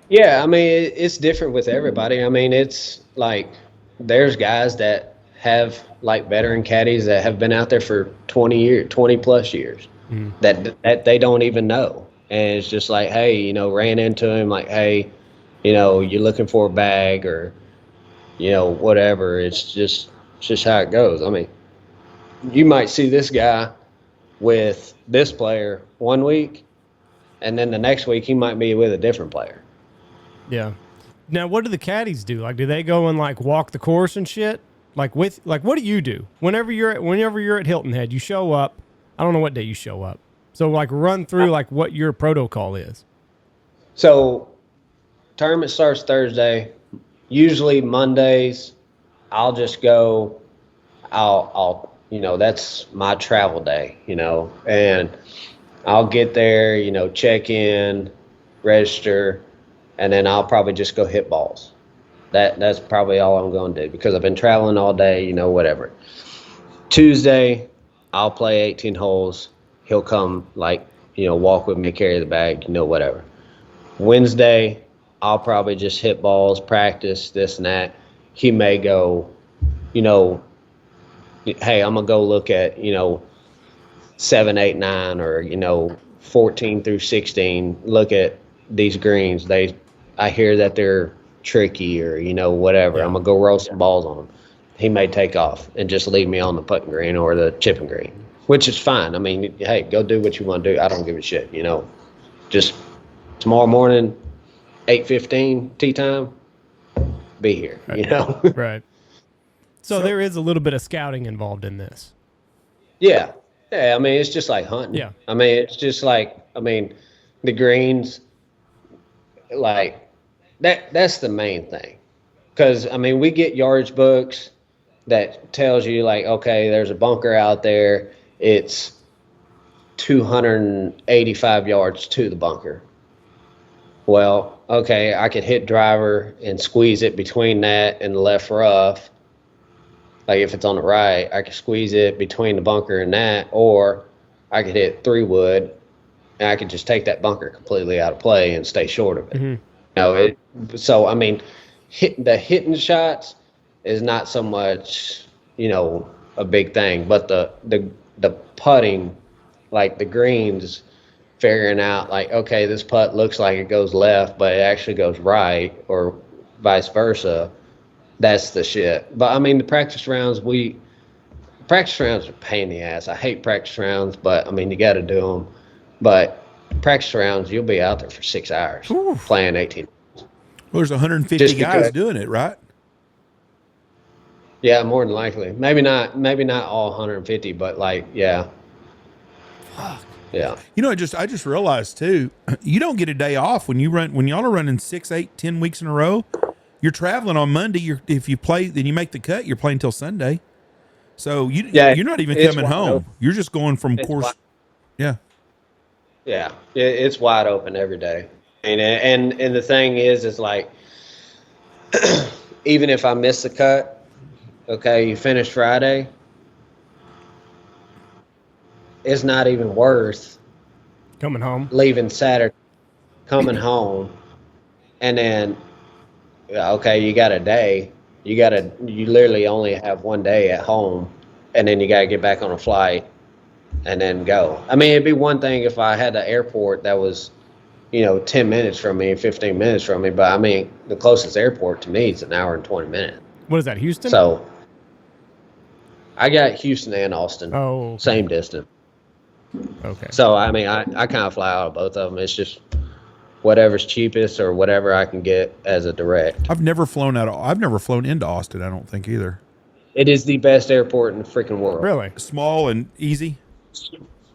Yeah, I mean, it's different with everybody. I mean, it's like there's guys that have like veteran caddies that have been out there for 20 plus years that they don't even know. And it's just like, hey, ran into him like, hey, you're looking for a bag or, whatever. It's just how it goes. I mean, you might see this guy with this player 1 week, and then the next week he might be with a different player. Yeah. Now, what do the caddies do? Like, do they go and like walk the course and shit? Like, what do you do whenever you're at Hilton Head? You show up. I don't know what day you show up. So, like, run through like what your protocol is. So, tournament starts Thursday. Usually Mondays, I'll just go. I'll that's my travel day. And I'll get there. Check in, register, and then I'll probably just go hit balls. That's probably all I'm going to do because I've been traveling all day. Whatever. Tuesday, I'll play 18 holes. He'll come, walk with me, carry the bag, whatever. Wednesday, I'll probably just hit balls, practice, this and that. He may go, hey, I'm going to go look at, 7, 8, 9, or, 14 through 16, look at these greens. I hear that they're tricky or, whatever. Yeah. I'm going to go roll some balls on them. He may take off and just leave me on the putting green or the chipping green, which is fine. I mean, hey, go do what you want to do. I don't give a shit, Just tomorrow morning, 8:15 tee time, be here, Right. So there is a little bit of scouting involved in this. Yeah. Yeah, I mean, it's just like hunting. Yeah. I mean, it's just like, the greens, like, that's the main thing. Because, we get yardage books that tells you, like, okay, there's a bunker out there. It's 285 yards to the bunker. Well, okay, I could hit driver and squeeze it between that and the left rough. Like if it's on the right, I could squeeze it between the bunker and that, or I could hit 3-wood and I could just take that bunker completely out of play and stay short of it. Mm-hmm. Hitting shots is not so much, a big thing, but the putting, like the greens, figuring out like, okay, this putt looks like it goes left, but it actually goes right, or vice versa. That's the shit. But the practice rounds are a pain in the ass. I hate practice rounds, but you got to do them. But practice rounds, you'll be out there for 6 hours playing 18. Well, there's 150 guys doing it, right? Yeah, more than likely. Maybe not all 150, but yeah. Fuck. Yeah. I just realized too, you don't get a day off when y'all are running 6, 8, 10 weeks in a row. You're traveling on Monday. If you play, then you make the cut. You're playing till Sunday, so you're not even coming home. Open. You're just going from course. Wide. Yeah. Yeah, it's wide open every day, and the thing is like, even if I miss the cut, okay, you finish Friday. It's not even worth coming home, leaving Saturday, coming home, and then. Okay, you got a day. You literally only have one day at home, and then you got to get back on a flight and then go. It'd be one thing if I had an airport that was, 10 minutes from me, 15 minutes from me, but the closest airport to me is an hour and 20 minutes. What is that, Houston? So I got Houston and Austin. Oh, okay. Same distance. Okay. So, I kind of fly out of both of them. It's just whatever's cheapest or whatever I can get as a direct. I've never flown into Austin, I don't think either. It is the best airport in the freaking world. Really? Small and easy?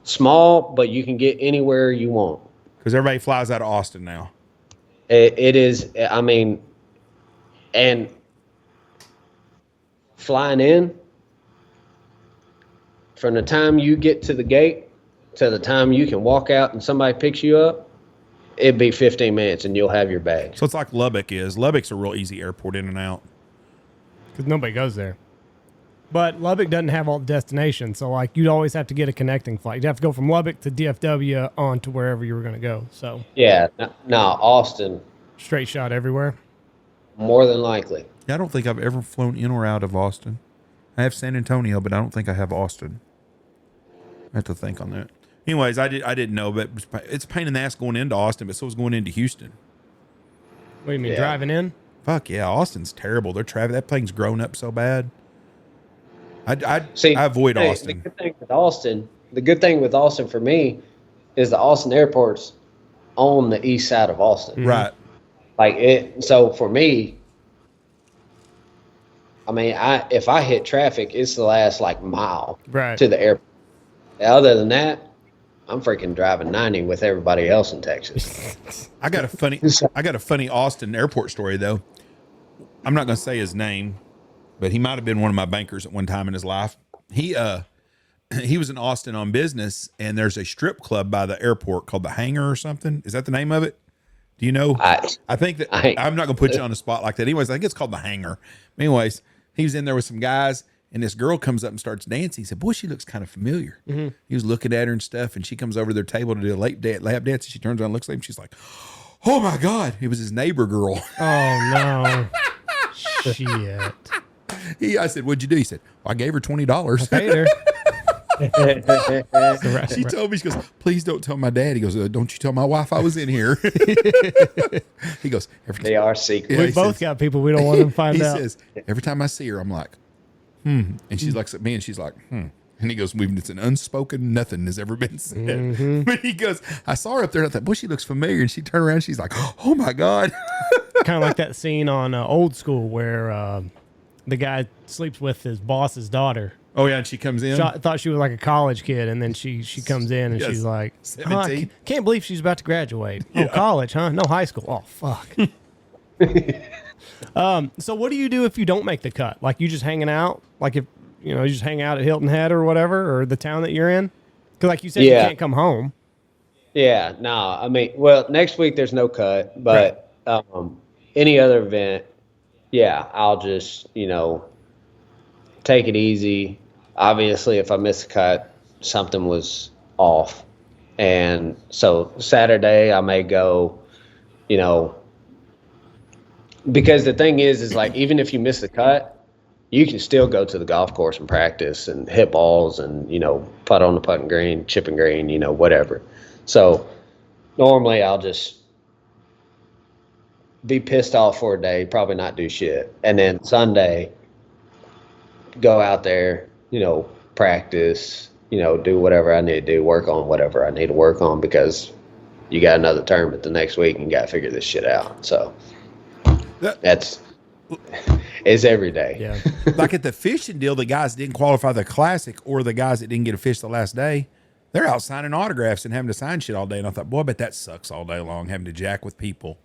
Small, but you can get anywhere you want. Because everybody flies out of Austin now. It is, and flying in, from the time you get to the gate to the time you can walk out and somebody picks you up, it'd be 15 minutes and you'll have your bag. So it's like Lubbock is. Lubbock's a real easy airport in and out. Because nobody goes there. But Lubbock doesn't have all the destinations. So, you'd always have to get a connecting flight. You'd have to go from Lubbock to DFW on to wherever you were going to go. So yeah, no, Austin. Straight shot everywhere? More than likely. Yeah, I don't think I've ever flown in or out of Austin. I have San Antonio, but I don't think I have Austin. I have to think on that. Anyways, I didn't know, but it's a pain in the ass going into Austin, but so is going into Houston. What do you mean, driving in? Fuck yeah, Austin's terrible. That plane's grown up so bad. I avoid Austin. The good thing with Austin for me is the Austin airport's on the east side of Austin. Right. So for me, if I hit traffic, it's the last mile to the airport. Other than that, I'm freaking driving 90 with everybody else in Texas. I got a funny Austin airport story though. I'm not going to say his name, but he might have been one of my bankers at one time in his life. He was in Austin on business, and there's a strip club by the airport called the Hangar or something. Is that the name of it? Do you know? I think that I'm not going to put you on the spot like that. Anyways, I think it's called the Hangar. Anyways, he was in there with some guys. And this girl comes up and starts dancing. He said, boy, she looks kind of familiar. Mm-hmm. He was looking at her and stuff, and she comes over to their table to do a lap dance, and she turns around and looks at him. She's like, oh, my God. It was his neighbor girl. Oh, no. Shit. I said, what'd you do? He said, well, I gave her $20. I paid her. She told me, she goes, please don't tell my dad. He goes, don't you tell my wife I was in here. He goes, They are secret. Yeah, We he both says- got people we don't want them to find he out. says, every time I see her, I'm like, and she looks at me and she's like, And he goes, it's an unspoken nothing has ever been said. But he goes, I saw her up there and I thought, boy, she looks familiar. And she turned around and she's like, oh my God. Kind of like that scene on Old School where the guy sleeps with his boss's daughter. Oh, yeah. And she comes in. Thought she was like a college kid, and then she comes in and Yes. she's like, 17. can't believe she's about to graduate. Oh, college, huh? No, high school. Oh, fuck. So what do you do if you don't make the cut? Like, you just hanging out? Like, if you just hang out at Hilton Head or whatever, or the town that you're in? Because like you said, you can't come home. Yeah, no. I mean, well, next week there's no cut, but any other event, yeah, I'll just take it easy. Obviously, if I miss a cut, something was off, and so Saturday I may go, because the thing is like, even if you miss the cut, you can still go to the golf course and practice and hit balls and, putt on the putting green, chipping green, whatever. So normally I'll just be pissed off for a day, probably not do shit. And then Sunday, go out there, practice, do whatever I need to do, work on whatever I need to work on, because you got another tournament the next week and got to figure this shit out. So it's every day. Yeah. Like at the fishing deal, the guys that didn't qualify the classic or the guys that didn't get a fish the last day, they're out signing autographs and having to sign shit all day. And I thought, boy, but that sucks all day long, having to jack with people.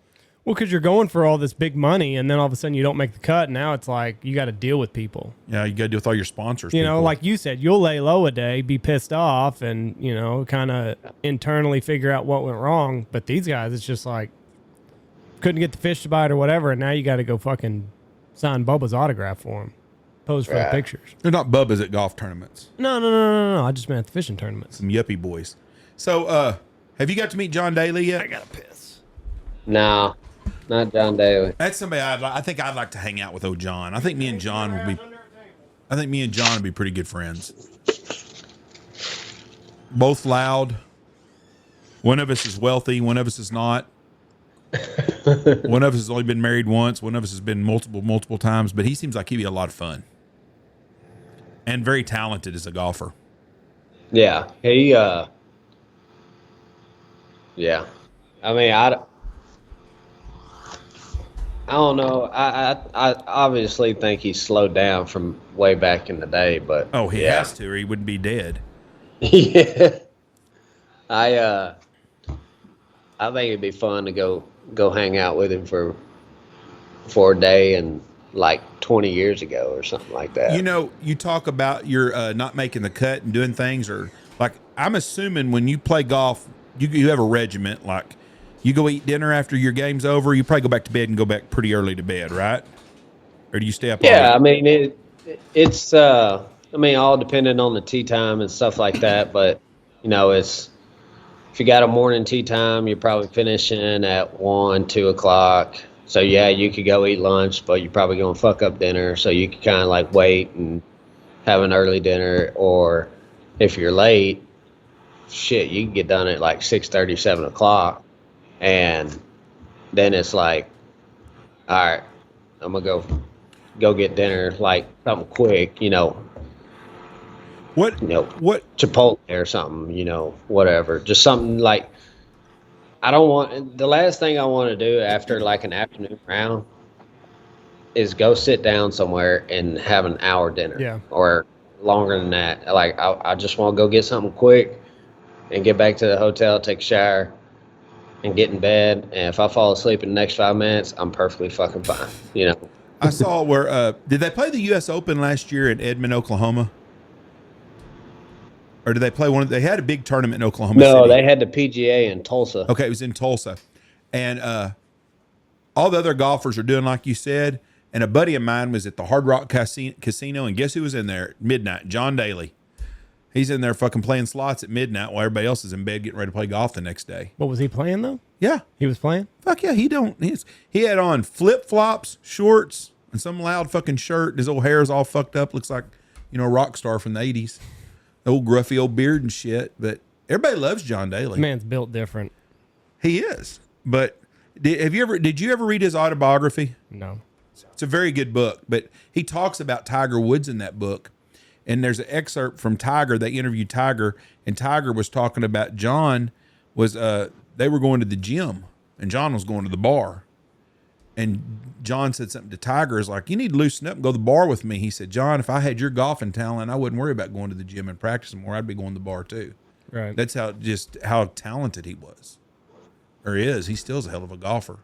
Well, because you're going for all this big money, and then all of a sudden you don't make the cut. Now it's like you got to deal with people. Yeah, you got to deal with all your sponsors. Like you said, you'll lay low a day, be pissed off, and kind of internally figure out what went wrong. But these guys, it's just like couldn't get the fish to bite or whatever, and now you got to go fucking sign Bubba's autograph for him, pose for the pictures. They're not Bubba's at golf tournaments. No. I just meant at the fishing tournaments. Some yuppie boys. So, have you got to meet John Daly yet? I gotta piss. No, not John Daly. That's somebody I think I'd like to hang out with. Old John. I think me and John would be pretty good friends. Both loud. One of us is wealthy. One of us is not. One of us has only been married once. One of us has been multiple times. But he seems like he'd be a lot of fun and very talented as a golfer. Yeah, he. Yeah, I mean, I don't know. I obviously think he's slowed down from way back in the day, but He has to, or he wouldn't be dead. Yeah, I think it'd be fun to go hang out with him for a day, and like 20 years ago or something like that. You talk about your not making the cut and doing things, or like I'm assuming when you play golf, you have a regiment. Like you go eat dinner after your game's over, you probably go back to bed and go back pretty early to bed, right? Or do you stay up? Yeah, I mean it's all dependent on the tee time and stuff like that. But it's, if you got a morning tee time, you're probably finishing at 1, 2 o'clock. So yeah, you could go eat lunch, but you're probably gonna fuck up dinner. So you could kind of like wait and have an early dinner, or if you're late, shit, you can get done at like 6:30, 7 o'clock, and then it's like, all right, I'm gonna go get dinner, like something quick, What Chipotle or something, whatever, just something like. The last thing I want to do after like an afternoon round is go sit down somewhere and have an hour dinner, or longer than that. Like I just want to go get something quick and get back to the hotel, take a shower, and get in bed. And if I fall asleep in the next 5 minutes, I'm perfectly fucking fine. I saw where did they play the U.S. Open last year in Edmond, Oklahoma? Or did they play they had a big tournament in Oklahoma City. No, they had the PGA in Tulsa. Okay, it was in Tulsa. And all the other golfers are doing like you said. And a buddy of mine was at the Hard Rock Casino, and guess who was in there at midnight? John Daly. He's in there fucking playing slots at midnight while everybody else is in bed getting ready to play golf the next day. What was he playing though? Yeah. He was playing? Fuck yeah, he had on flip-flops, shorts, and some loud fucking shirt. His old hair is all fucked up. Looks like, a rock star from the 80s. old gruffy old beard and shit. But everybody loves John Daly. Man's built different. He is. But did you ever read his autobiography? No. It's a very good book, but he talks about Tiger Woods in that book. And there's an excerpt from Tiger. They interviewed Tiger, and Tiger was talking about John was they were going to the gym, and John was going to the bar. And John said something to Tiger, is like, you need to loosen up and go to the bar with me. He said, John, if I had your golfing talent, I wouldn't worry about going to the gym and practicing more. I'd be going to the bar too. Right. That's how talented he was, or is. He still's a hell of a golfer.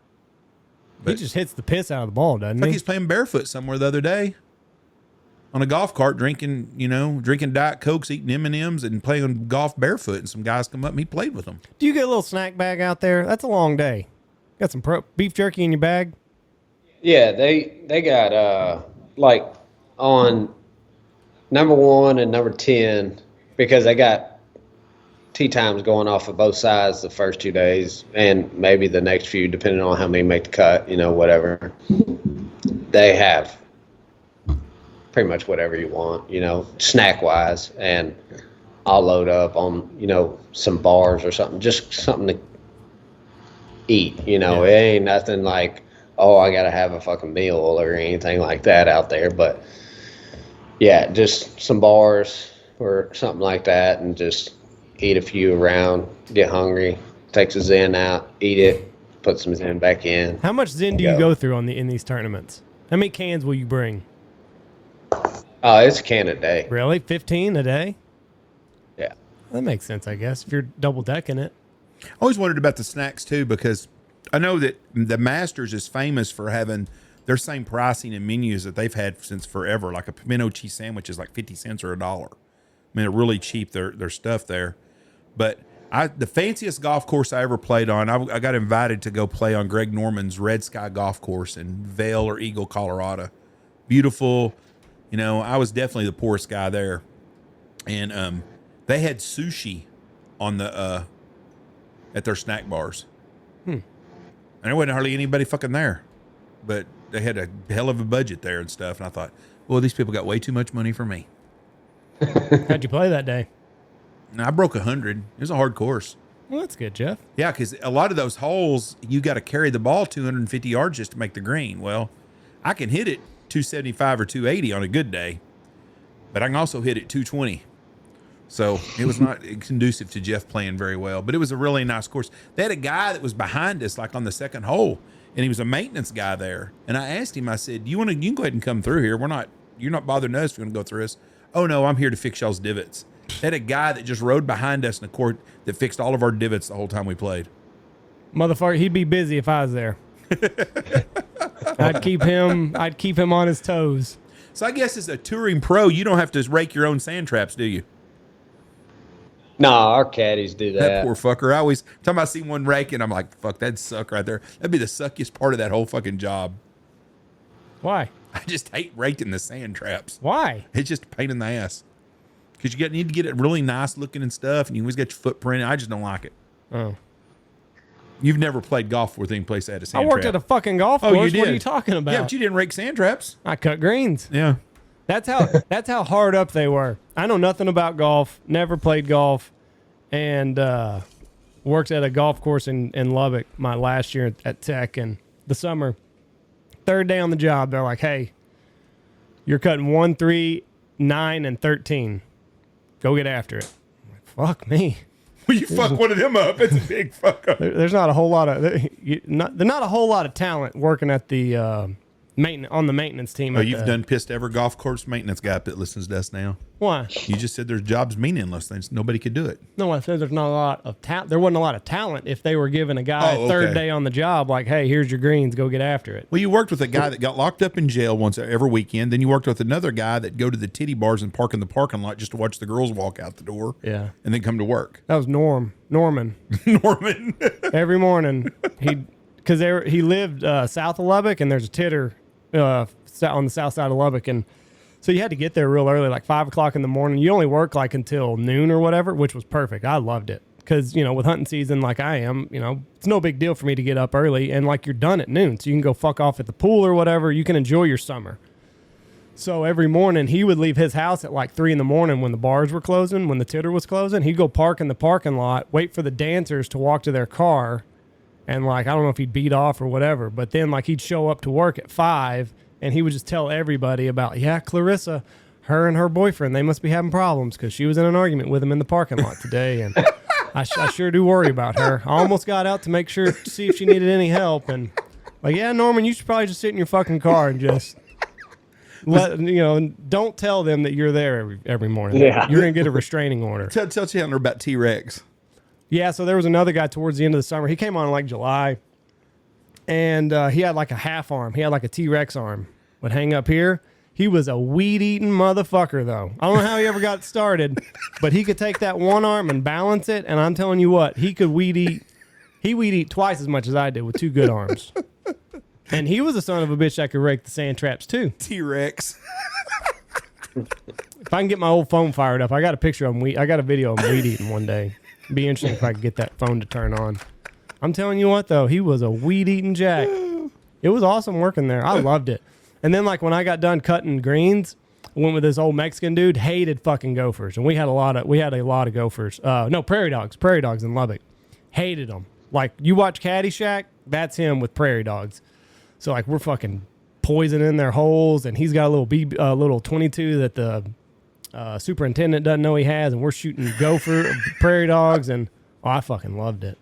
But he just hits the piss out of the ball, doesn't like he? he's playing barefoot somewhere the other day on a golf cart, drinking Diet Cokes, eating M&Ms, and playing golf barefoot. And some guys come up and he played with them. Do you get a little snack bag out there? That's a long day. Got some beef jerky in your bag? Yeah, they got like on number 1 and number 10, because they got tee times going off of both sides the first 2 days, and maybe the next few, depending on how many make the cut, whatever. They have pretty much whatever you want, snack wise, and I'll load up on, some bars or something, just something to eat, It ain't nothing like, oh, I gotta have a fucking meal or anything like that out there. But yeah, just some bars or something like that, and just eat a few around, get hungry, take some Zen out, eat it, put some Zen back in. How much Zen do you go through in these tournaments? How many cans will you bring? It's a can a day. Really? 15 a day? Yeah. That makes sense, I guess, if you're double decking it. I always wondered about the snacks too, because I know that the Masters is famous for having their same pricing and menus that they've had since forever. Like a pimento cheese sandwich is like 50 cents or $1. I mean, they're really cheap, their stuff there. But the fanciest golf course I ever played on, I got invited to go play on Greg Norman's Red Sky Golf Course in Vail or Eagle, Colorado. Beautiful. I was definitely the poorest guy there. And they had sushi on the at their snack bars. And there wasn't hardly anybody fucking there. But they had a hell of a budget there and stuff. And I thought, well, these people got way too much money for me. How'd you play that day? And I broke 100. It was a hard course. Well, that's good, Jeff. Yeah, because a lot of those holes, you got to carry the ball 250 yards just to make the green. Well, I can hit it 275 or 280 on a good day, but I can also hit it 220. So it was not conducive to Jeff playing very well, but it was a really nice course. They had a guy that was behind us, like on the second hole, and he was a maintenance guy there. And I asked him, I said, you can go ahead and come through here. You're not bothering us if you want to go through us. Oh no, I'm here to fix y'all's divots. They had a guy that just rode behind us in the court that fixed all of our divots the whole time we played. Motherfucker, he'd be busy if I was there. I'd keep him on his toes. So I guess as a touring pro, you don't have to rake your own sand traps, do you? No, our caddies do that. That poor fucker. Time I see one raking, I'm like, fuck, that'd suck right there. That'd be the suckiest part of that whole fucking job. Why? I just hate raking the sand traps. Why? It's just a pain in the ass. Because you need to get it really nice looking and stuff, and you always get your footprint. I just don't like it. Oh. You've never played golf with any place that had a sand I worked trap. at a fucking golf course. Oh, you did? What are you talking about? Yeah, but you didn't rake sand traps. I cut greens. Yeah. That's how hard up they were. I know nothing about golf, never played golf, and worked at a golf course in Lubbock my last year at Tech in the summer. Third day on the job, they're like, hey, you're cutting 1, 3, 9, and 13. Go get after it. I'm like, fuck me. Well, you fuck one of them up. It's a big fuck up. There's not a whole lot of there's not a whole lot of talent working at the maintenance team. Oh, you've done pissed ever golf course maintenance guy that listens to us now. Why? You just said there's jobs meaningless. Nobody could do it. No, I said there's not a lot of talent. There wasn't a lot of talent if they were giving a guy third day on the job, like, hey, here's your greens, go get after it. Well, you worked with a guy that got locked up in jail once every weekend. Then you worked with another guy that go to the titty bars and park in the parking lot just to watch the girls walk out the door. Yeah. And then come to work. That was Norman. Norman. Every morning, because he lived south of Lubbock, and there's a titter on the south side of Lubbock, and so you had to get there real early, like 5 o'clock in the morning. You only work like until noon or whatever, which was perfect. I loved it because, with hunting season like I am, it's no big deal for me to get up early, and like you're done at noon, so you can go fuck off at the pool or whatever. You can enjoy your summer. So every morning he would leave his house at like 3 a.m. when the bars were closing, when the titter was closing. He'd go park in the parking lot, wait for the dancers to walk to their car. And like, I don't know if he'd beat off or whatever, but then like he'd show up to work at 5 and he would just tell everybody about, yeah, Clarissa, her and her boyfriend, they must be having problems because she was in an argument with him in the parking lot today. And I sure do worry about her. I almost got out to make sure to see if she needed any help. And like, yeah, Norman, you should probably just sit in your fucking car and just don't tell them that you're there every morning. Yeah. You're going to get a restraining order. Tell Chandler about T-Rex. Yeah, so there was another guy towards the end of the summer. He came on in like July, and he had like a half arm. He had like a T-Rex arm. Would hang up here. He was a weed-eating motherfucker, though. I don't know how he ever got started, but he could take that one arm and balance it, and I'm telling you what, he could weed eat. He weed eat twice as much as I did with 2 good arms. And he was a son of a bitch that could rake the sand traps, too. T-Rex. If I can get my old phone fired up, I got a picture of him. I got a video of him weed eating one day. It'd be interesting if I could get that phone to turn on. I'm telling you what, though, he was a weed-eating jack. It was awesome working there. I loved it. And then, like, when I got done cutting greens, I went with this old Mexican dude, hated fucking gophers. And we had a lot of gophers. No, prairie dogs in Lubbock. Hated them. Like, you watch Caddyshack, that's him with prairie dogs. So, like, we're fucking poisoning their holes, and he's got a little 22 that the superintendent doesn't know he has, and we're shooting prairie dogs, and I fucking loved it.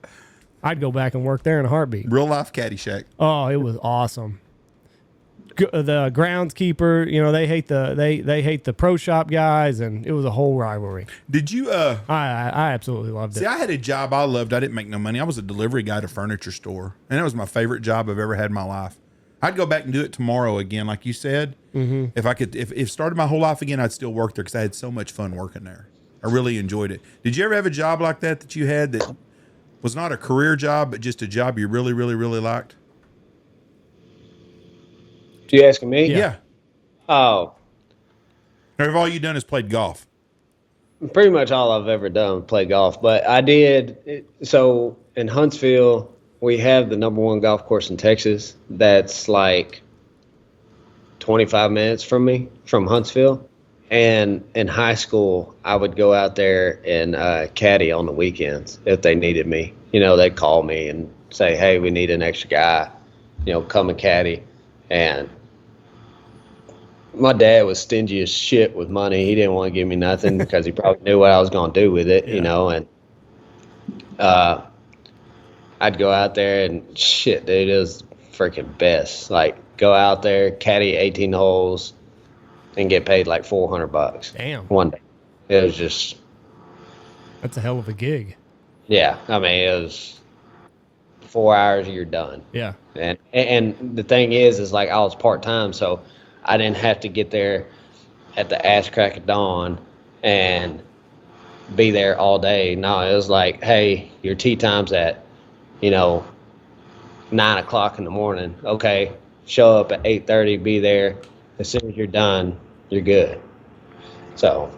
I'd go back and work there in a heartbeat. Real life Caddyshack. Oh, it was awesome. The groundskeeper, they hate the pro shop guys, and it was a whole rivalry. Did you? I absolutely loved it. See, I had a job I loved. I didn't make no money. I was a delivery guy at a furniture store, and that was my favorite job I've ever had in my life. I'd go back and do it tomorrow again, like you said. Mm-hmm. If I could, if started my whole life again, I'd still work there because I had so much fun working there. I really enjoyed it. Did you ever have a job like that you had that was not a career job, but just a job you really, really, really liked? You asking me? Yeah. Oh, Or have all you done is played golf? pretty much all I've ever done was play golf. But I did. So in Huntsville, we have the #1 golf course in Texas. That's like 25 minutes from me, from Huntsville. And in high school, I would go out there and caddy on the weekends if they needed me. They'd call me and say, hey, we need an extra guy, come and caddy. And my dad was stingy as shit with money. He didn't want to give me nothing because he probably knew what I was going to do with it, and I'd go out there and shit, dude, it was freaking best. Like, go out there, caddy 18 holes, and get paid like $400. Damn. One day. It was just. That's a hell of a gig. Yeah, I mean, it was 4 hours, you're done. Yeah. And the thing is like I was part-time, so I didn't have to get there at the ass crack of dawn and be there all day. No, it was like, hey, your tee time's at, 9 o'clock in the morning. Okay, show up at 8:30, be there. As soon as you're done, you're good. So.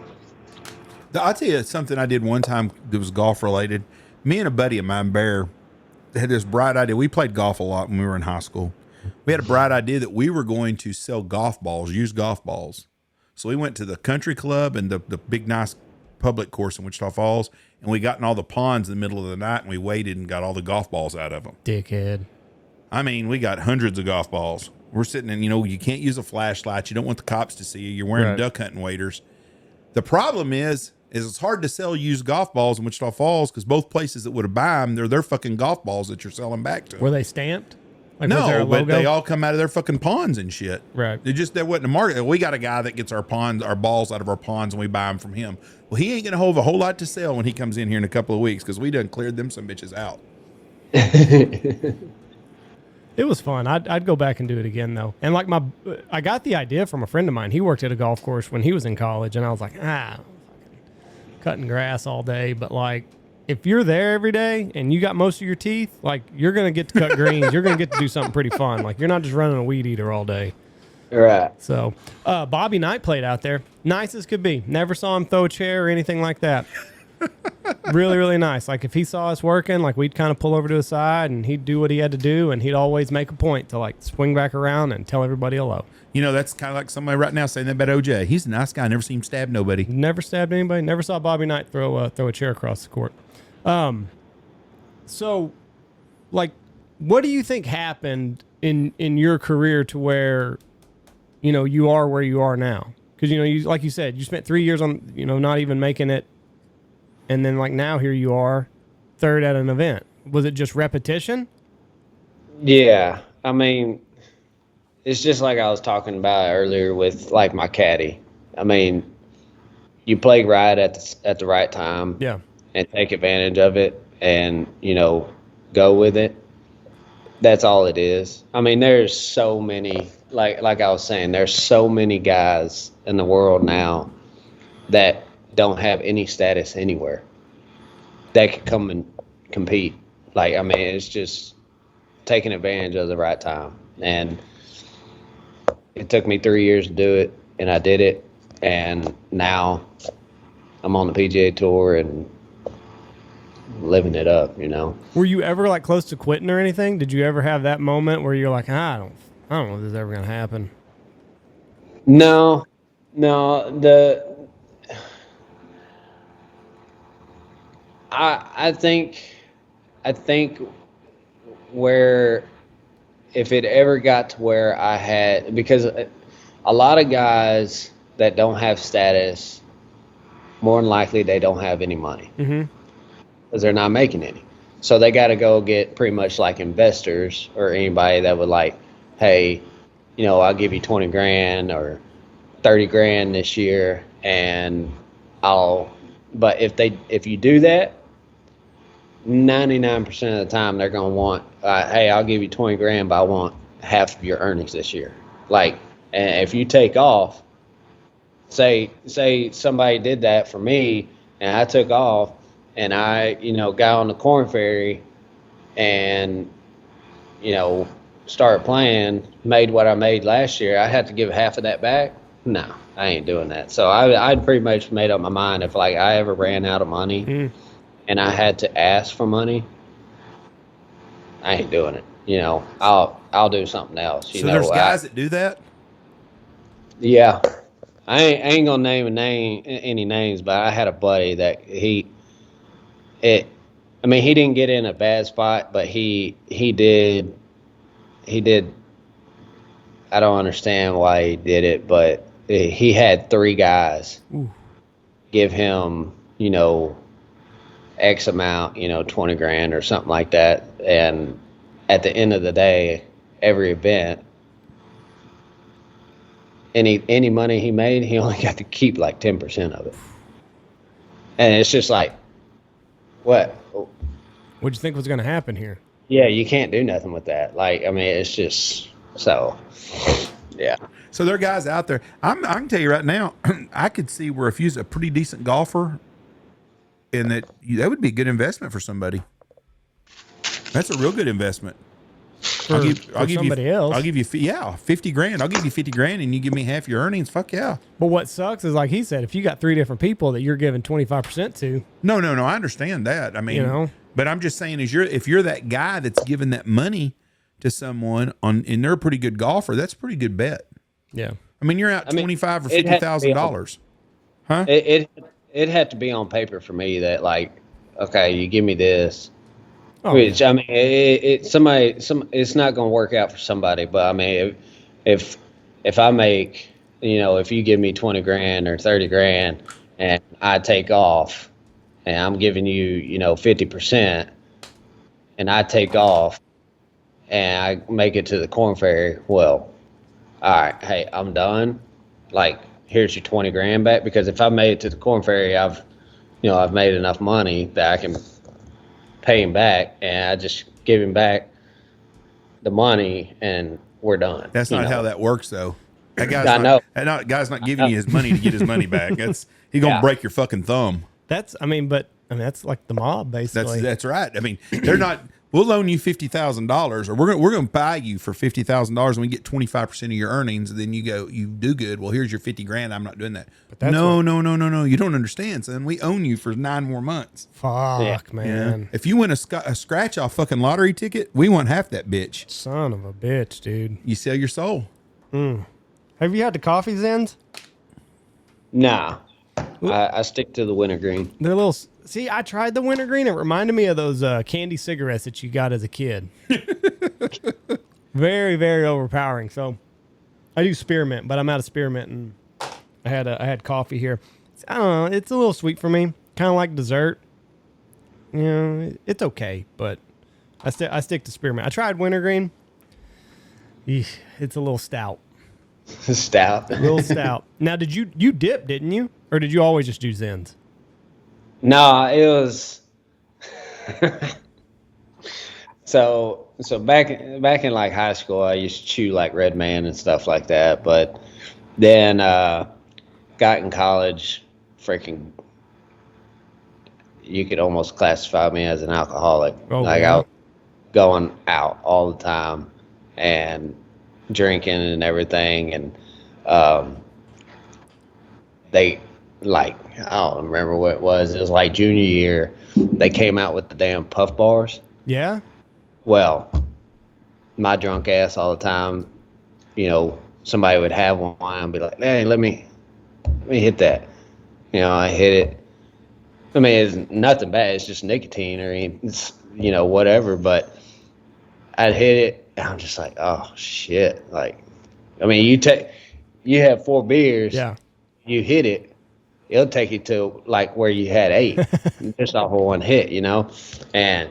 I'll tell you something I did one time that was golf related. Me and a buddy of mine, Bear, had this bright idea. We played golf a lot when we were in high school. We had a bright idea that we were going to sell golf balls, used golf balls. So we went to the country club and the big, nice public course in Wichita Falls, and we got in all the ponds in the middle of the night, and we waited and got all the golf balls out of them. Dickhead. I mean, we got hundreds of golf balls. We're sitting in, you can't use a flashlight. You don't want the cops to see you. You're wearing duck hunting waders. The problem is it's hard to sell used golf balls in Wichita Falls because both places that would have buy them, they're their fucking golf balls that you're selling back to. Were they stamped? Like, was there a no, but logo? they all come out of their fucking ponds and shit. Right. There wasn't a market. We got a guy that gets our balls out of our ponds, and we buy them from him. Well, he ain't gonna hold a whole lot to sell when he comes in here in a couple of weeks because we done cleared them some bitches out. It was fun. I'd go back and do it again though. And like I got the idea from a friend of mine. He worked at a golf course when he was in college, and I was like, fucking cutting grass all day. But like, if you're there every day and you got most of your teeth, like, you're gonna get to cut greens. You're gonna get to do something pretty fun. Like, you're not just running a weed eater all day. Right. So Bobby Knight played out there. Nice as could be. Never saw him throw a chair or anything like that. Really, really nice. Like if he saw us working, like we'd kind of pull over to the side and he'd do what he had to do, and he'd always make a point to like swing back around and tell everybody hello. You know, that's kind of like somebody right now saying that about OJ. He's a nice guy. I never seen him stab nobody. Never stabbed anybody. Never saw Bobby Knight throw a chair across the court. So, like, what do you think happened in your career to where, you know, you are where you are now? Because, you know, you like you said, you spent 3 years on, you know, not even making it. And then, like, now here you are, third at an event. Was it just repetition? Yeah. I mean, it's just like I was talking about earlier with, like, my caddy. I mean, you play right at the right time. Yeah. And take advantage of it and, you know, go with it. That's all it is. I mean, there's so many, like I was saying, there's so many guys in the world now that don't have any status anywhere that could come and compete. Like, I mean, it's just taking advantage of the right time. And it took me 3 years to do it, and I did it. And now I'm on the PGA Tour and living it up, you know. Were you ever like close to quitting or anything? Did you ever have that moment where you're like, I don't know if this is ever going to happen? No. I think where if it ever got to where I had, because a lot of guys that don't have status, more than likely they don't have any money. Mm-hmm. Because they're not making any. So they got to go get pretty much like investors or anybody that would like, hey, you know, I'll give you 20 grand or 30 grand this year, and but if you do that, 99% of the time they're going to want, hey, I'll give you 20 grand, but I want half of your earnings this year. Like, and if you take off, say somebody did that for me and I took off, and I, you know, got on the Corn Ferry and, you know, started playing, made what I made last year, I had to give half of that back? No, I ain't doing that. So I'd pretty much made up my mind if, like, I ever ran out of money and I had to ask for money, I ain't doing it. You know, I'll do something else. You so know, there's guys that do that? Yeah. I ain't going to name any names, but I had a buddy that he didn't get in a bad spot, but he did. I don't understand why he did it, but he had 3 guys give him, you know, X amount, you know, 20 grand or something like that. And at the end of the day, every event, any money he made, he only got to keep like 10% of it. And it's just like, what? What'd you think was going to happen here? Yeah, you can't do nothing with that. Like, I mean, it's just so, yeah. So there are guys out there. I can tell you right now, I could see where if you're a pretty decent golfer, and that would be a good investment for somebody. That's a real good investment. I'll give somebody else. I'll give you 50 grand. I'll give you 50 grand, and you give me half your earnings. Fuck yeah. But what sucks is, like he said, if you got 3 different people that you're giving 25% to. No. I understand that. I mean, you know, but I'm just saying, if you're that guy that's giving that money to someone and they're a pretty good golfer, that's a pretty good bet. Yeah. I mean, you're out $25,000 or $50,000, huh? It had to be on paper for me that, like, okay, you give me this. Oh, which, I mean, it's not going to work out for somebody, but I mean, if I make, you know, if you give me 20 grand or 30 grand and I take off and I'm giving you, you know, 50% and I take off and I make it to the Corn Ferry, well, all right, hey, I'm done. Like, here's your 20 grand back, because if I made it to the Corn Ferry, I've made enough money that I can pay him back, and I just give him back the money, and we're done. That's not how that works, though. That guy's not giving you his money to get his money back. He's gonna break your fucking thumb. that's like the mob, basically. That's right. I mean, they're not. We'll loan you $50,000, or we're gonna buy you for $50,000, and we get 25% of your earnings. And then you do good. Well, here's your 50 grand. I'm not doing that. But that's No. You don't understand, son. We own you for 9 more months. Fuck, man. If you win a scratch off fucking lottery ticket, we want half that bitch. Son of a bitch, dude. You sell your soul. Have you had the coffee Zens? Nah, I stick to the wintergreen. They're little. See, I tried the wintergreen. It reminded me of those candy cigarettes that you got as a kid. Very, very overpowering. So, I do spearmint, but I'm out of spearmint, and I had coffee here. I don't know. It's a little sweet for me. Kind of like dessert. You know, it's okay, but I stick to spearmint. I tried wintergreen. Eesh, it's a little stout. Stout. A little stout. Now, did you dip, didn't you? Or did you always just do Zens? No, it was so back in like high school, I used to chew like Red Man and stuff like that. But then got in college, freaking, you could almost classify me as an alcoholic. Oh, like yeah. I was going out all the time and drinking and everything, and they, like, I don't remember what it was. It was like junior year. They came out with the damn puff bars. Yeah? Well, my drunk ass all the time, you know, somebody would have one and be like, hey, let me hit that. You know, I hit it. I mean, it's nothing bad. It's just nicotine or, it's, you know, whatever. But I'd hit it, and I'm just like, oh, shit. Like, I mean, you have 4 beers. Yeah. You hit it. It'll take you to like where you had 8, just off of one hit, you know? And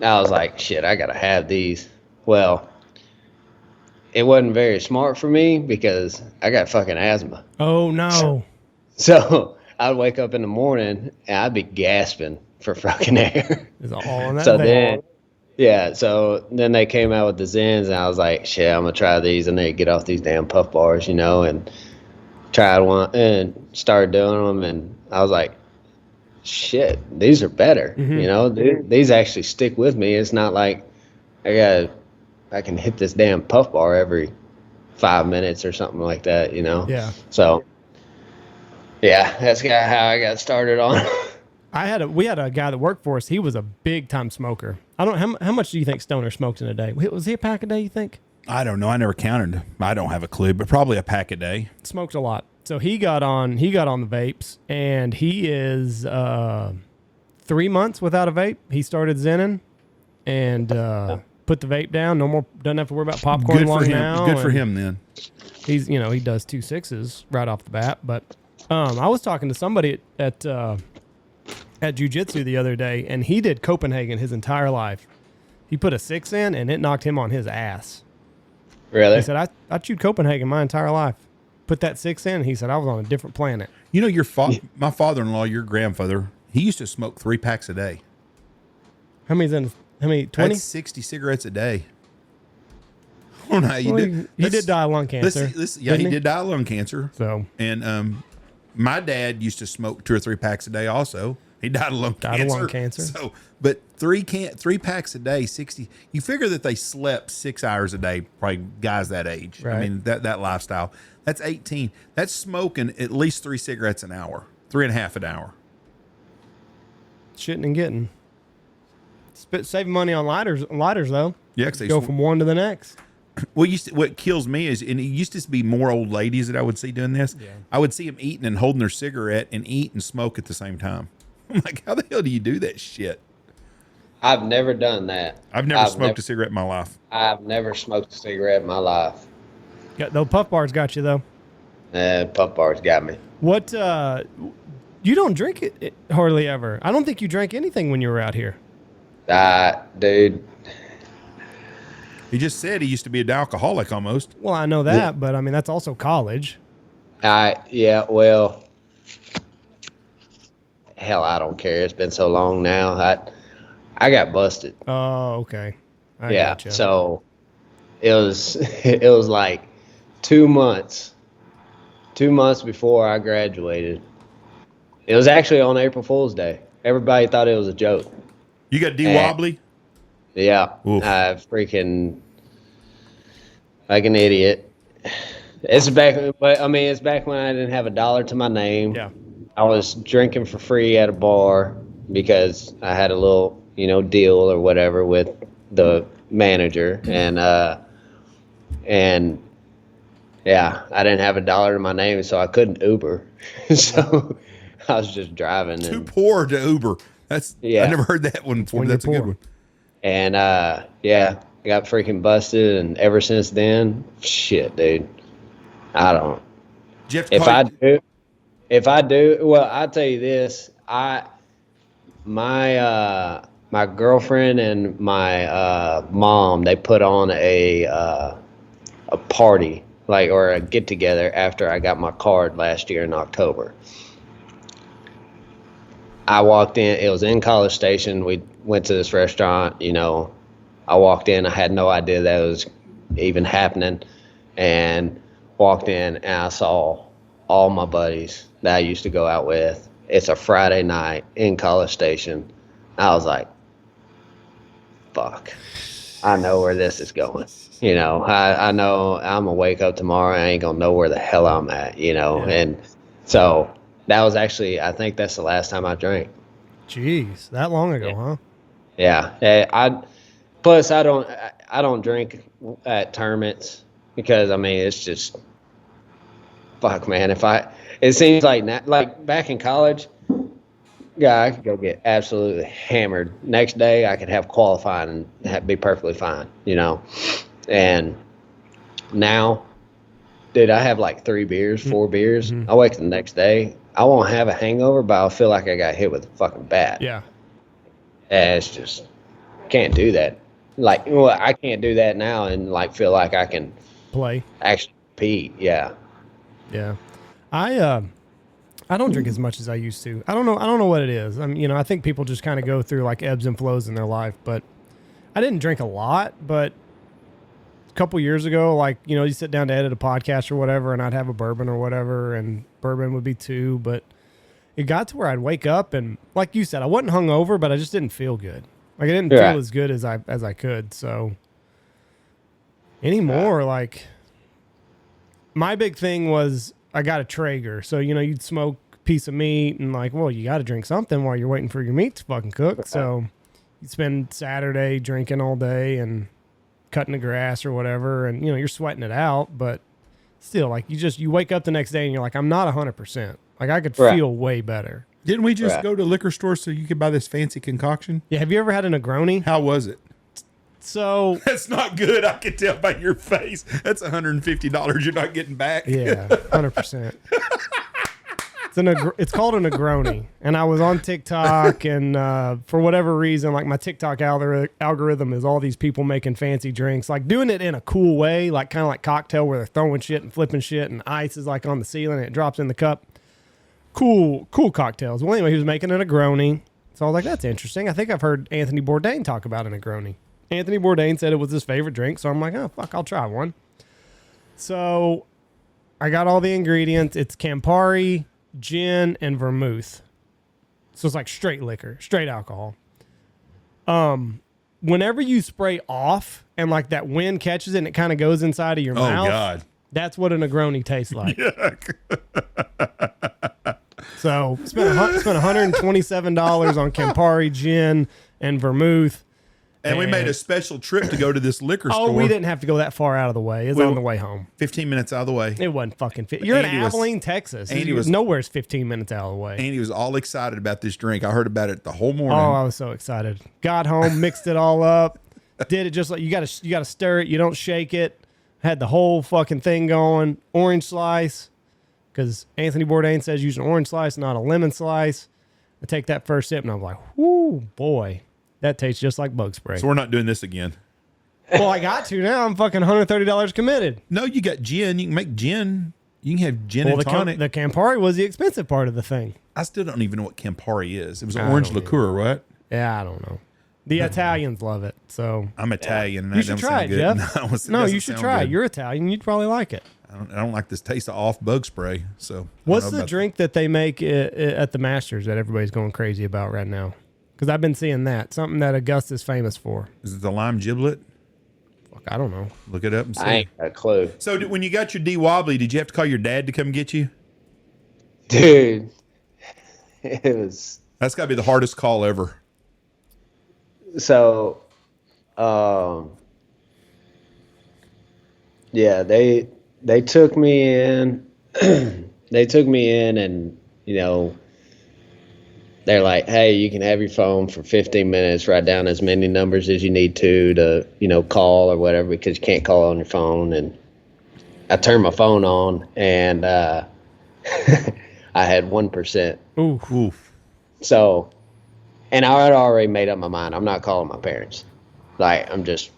I was like, shit, I gotta have these. Well, it wasn't very smart for me because I got fucking asthma. Oh, no. So I'd wake up in the morning and I'd be gasping for fucking air. It's all in that So vein. so then they came out with the Zens, and I was like, shit, I'm gonna try these, and they get off these damn puff bars, you know, and tried one and started doing them, and I was like, shit, these are better. You know, these actually stick with me. It's not like I can hit this damn puff bar every 5 minutes or something like that, you know? Yeah. So yeah, that's how I got started on. We had a guy that worked for us. He was a big time smoker. I don't, how much do you think Stoner smokes in a day? Was he a pack a day, you think? I don't know. I never counted. I don't have a clue, but probably a pack a day. Smoked a lot. So he got on the vapes, and he is 3 months without a vape. He started zenning and put the vape down. No more, doesn't have to worry about popcorn Good for him. now. Good for him then. He's, you know, he does 2 6s right off the bat. But I was talking to somebody at jiu-jitsu the other day, and he did Copenhagen his entire life. He put a 6 in, and it knocked him on his ass. Really? He said, I chewed Copenhagen my entire life. Put that 6 in, he said, I was on a different planet. You know, my father-in-law, your grandfather, he used to smoke 3 packs a day. How many's in? How many? 20? That's 60 cigarettes a day. Oh no, He did die of lung cancer. He did die of lung cancer. So, And my dad used to smoke 2 or 3 packs a day also. He died of lung cancer. So, but 3 packs a day, 60. You figure that they slept 6 hours a day, probably guys that age. Right. I mean, that lifestyle. That's 18. That's smoking at least 3 cigarettes an hour, 3.5 an hour. shitting and getting. Save money on lighters though. Yeah, 'cause they go from one to the next. Well, what kills me is, and it used to be more old ladies that I would see doing this. Yeah. I would see them eating and holding their cigarette and eat and smoke at the same time. I'm like, how the hell do you do that shit? I've never done that. I've never smoked a cigarette in my life. I've never smoked a cigarette in my life. Those puff bars got you though. Puff bars got me. What? You don't drink it hardly ever. I don't think you drank anything when you were out here. Dude. He just said he used to be an alcoholic almost. Well, I know that, but I mean that's also college. Yeah, well, hell, I don't care. It's been so long now. I got busted. Oh, okay. I Yeah, gotcha. so it was like 2 months. 2 months before I graduated. It was actually on April Fool's Day. Everybody thought it was a joke. You got D wobbly? Yeah. Oof. I freaking like an idiot. It's back, but I mean, it's back when I didn't have $1 to my name. Yeah. I was drinking for free at a bar because I had a little, deal or whatever with the manager, and yeah, I didn't have $1 to my name, so I couldn't Uber. So I was just driving. Too poor to Uber. I never heard that one before. when That's a you're good poor. one. And yeah, I got freaking busted, and ever since then, shit, dude. I don't. Did you have to call If I do, well, I'll tell you this. My girlfriend and my mom, they put on a party, or a get together after I got my card last year in October. I walked in, it was in College Station. We went to this restaurant, I walked in, I had no idea that was even happening, and walked in and I saw all my buddies that I used to go out with. It's a Friday night in College Station. I was like, fuck, I know where this is going. I know I'm gonna wake up tomorrow and I ain't gonna know where the hell I'm at, and so that was actually, I think that's the last time I drank. Jeez, that long ago, huh? Yeah. Plus I don't drink at tournaments because I mean it's just fuck, man. It seems like back in college, yeah, I could go get absolutely hammered. Next day I could have qualifying and be perfectly fine, And now, dude, I have like 3 beers, 4 beers. I wake up the next day, I won't have a hangover, but I'll feel like I got hit with a fucking bat. Yeah. And it's just, can't do that. I can't do that now and feel like I can Play. actually compete. Yeah. Yeah. I don't drink as much as I used to. I don't know what it is. I think people just kind of go through ebbs and flows in their life, but I didn't drink a lot, but a couple years ago, you sit down to edit a podcast or whatever, and I'd have a bourbon or whatever, and bourbon would be 2, but it got to where I'd wake up and, like you said, I wasn't hungover, but I just didn't feel good. I didn't feel as good as I could. So anymore, my big thing was I got a Traeger. So, you'd smoke a piece of meat and you got to drink something while you're waiting for your meat to fucking cook. So you spend Saturday drinking all day and cutting the grass or whatever. And, you're sweating it out, but still you wake up the next day and you're like, I'm not 100%. I could feel way better. Didn't we just go to liquor store so you could buy this fancy concoction? Yeah. Have you ever had a Negroni? How was it? So that's not good. I can tell by your face. That's $150 you're not getting back. Yeah, 100%. It's called a Negroni, and I was on TikTok, and for whatever reason, my TikTok algorithm is all these people making fancy drinks, doing it in a cool way, kind of like cocktail where they're throwing shit and flipping shit, and ice is on the ceiling and it drops in the cup. Cool cocktails. Well, anyway, he was making a Negroni, so I was like, that's interesting. I think I've heard Anthony Bourdain talk about a Negroni. Anthony Bourdain said it was his favorite drink, so I'm like, oh, fuck, I'll try one. So I got all the ingredients. It's Campari, gin, and vermouth. So it's straight liquor, straight alcohol. Whenever you spray off and that wind catches it and it kind of goes inside of your mouth, God. That's what a Negroni tastes like. Yuck. So spent $127 on Campari, gin, and vermouth. And we made a special trip to go to this liquor store. Oh, we didn't have to go that far out of the way. It's on the way home. 15 minutes out of the way. It wasn't fucking fit. You're in Abilene, Texas. Nowhere's 15 minutes out of the way. Andy was all excited about this drink. I heard about it the whole morning. Oh, I was so excited. Got home, mixed it all up. Did it just you gotta stir it. You don't shake it. Had the whole fucking thing going. Orange slice. Because Anthony Bourdain says use an orange slice, not a lemon slice. I take that first sip and I'm like, whoo, boy. That tastes just like bug spray. So we're not doing this again. Well, I got to now. I'm fucking $130 committed. No, you got gin. You can make gin. You can have gin and tonic. The Campari was the expensive part of the thing. I still don't even know what Campari is. It was an orange liqueur, right? Yeah, I don't know. The Italians love it. So I'm Italian, and you that should don't try sound it, good. Jeff. No, you should try it. You're Italian. You'd probably like it. I don't like this taste of off bug spray. So what's the drink that they make at the Masters that everybody's going crazy about right now? Because I've been seeing that. Something that Augusta's famous for. Is it the lime giblet? Fuck, I don't know. Look it up and see. I ain't got a clue. So when you got your D wobbly, did you have to call your dad to come get you? Dude, it was That's got to be the hardest call ever. so. Yeah, they took me in. They took me in, and they're like, "Hey, you can have your phone for 15 minutes. Write down as many numbers as you need to call or whatever, because you can't call on your phone." And I turned my phone on, and I had 1%. Oof. So, and I had already made up my mind. I'm not calling my parents. Like, I'm just,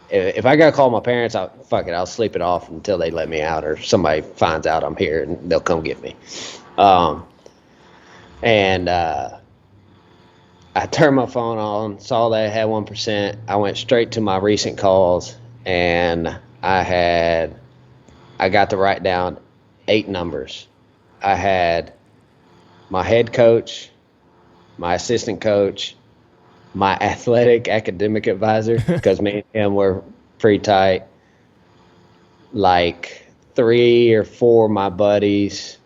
if I got to call my parents, I'll sleep it off until they let me out, or somebody finds out I'm here and they'll come get me. And I turned my phone on, saw that I had 1%. I went straight to my recent calls, and I got to write down 8 numbers. I had my head coach, my assistant coach, my athletic academic advisor, because me and him were pretty tight, like 3 or 4 of my buddies,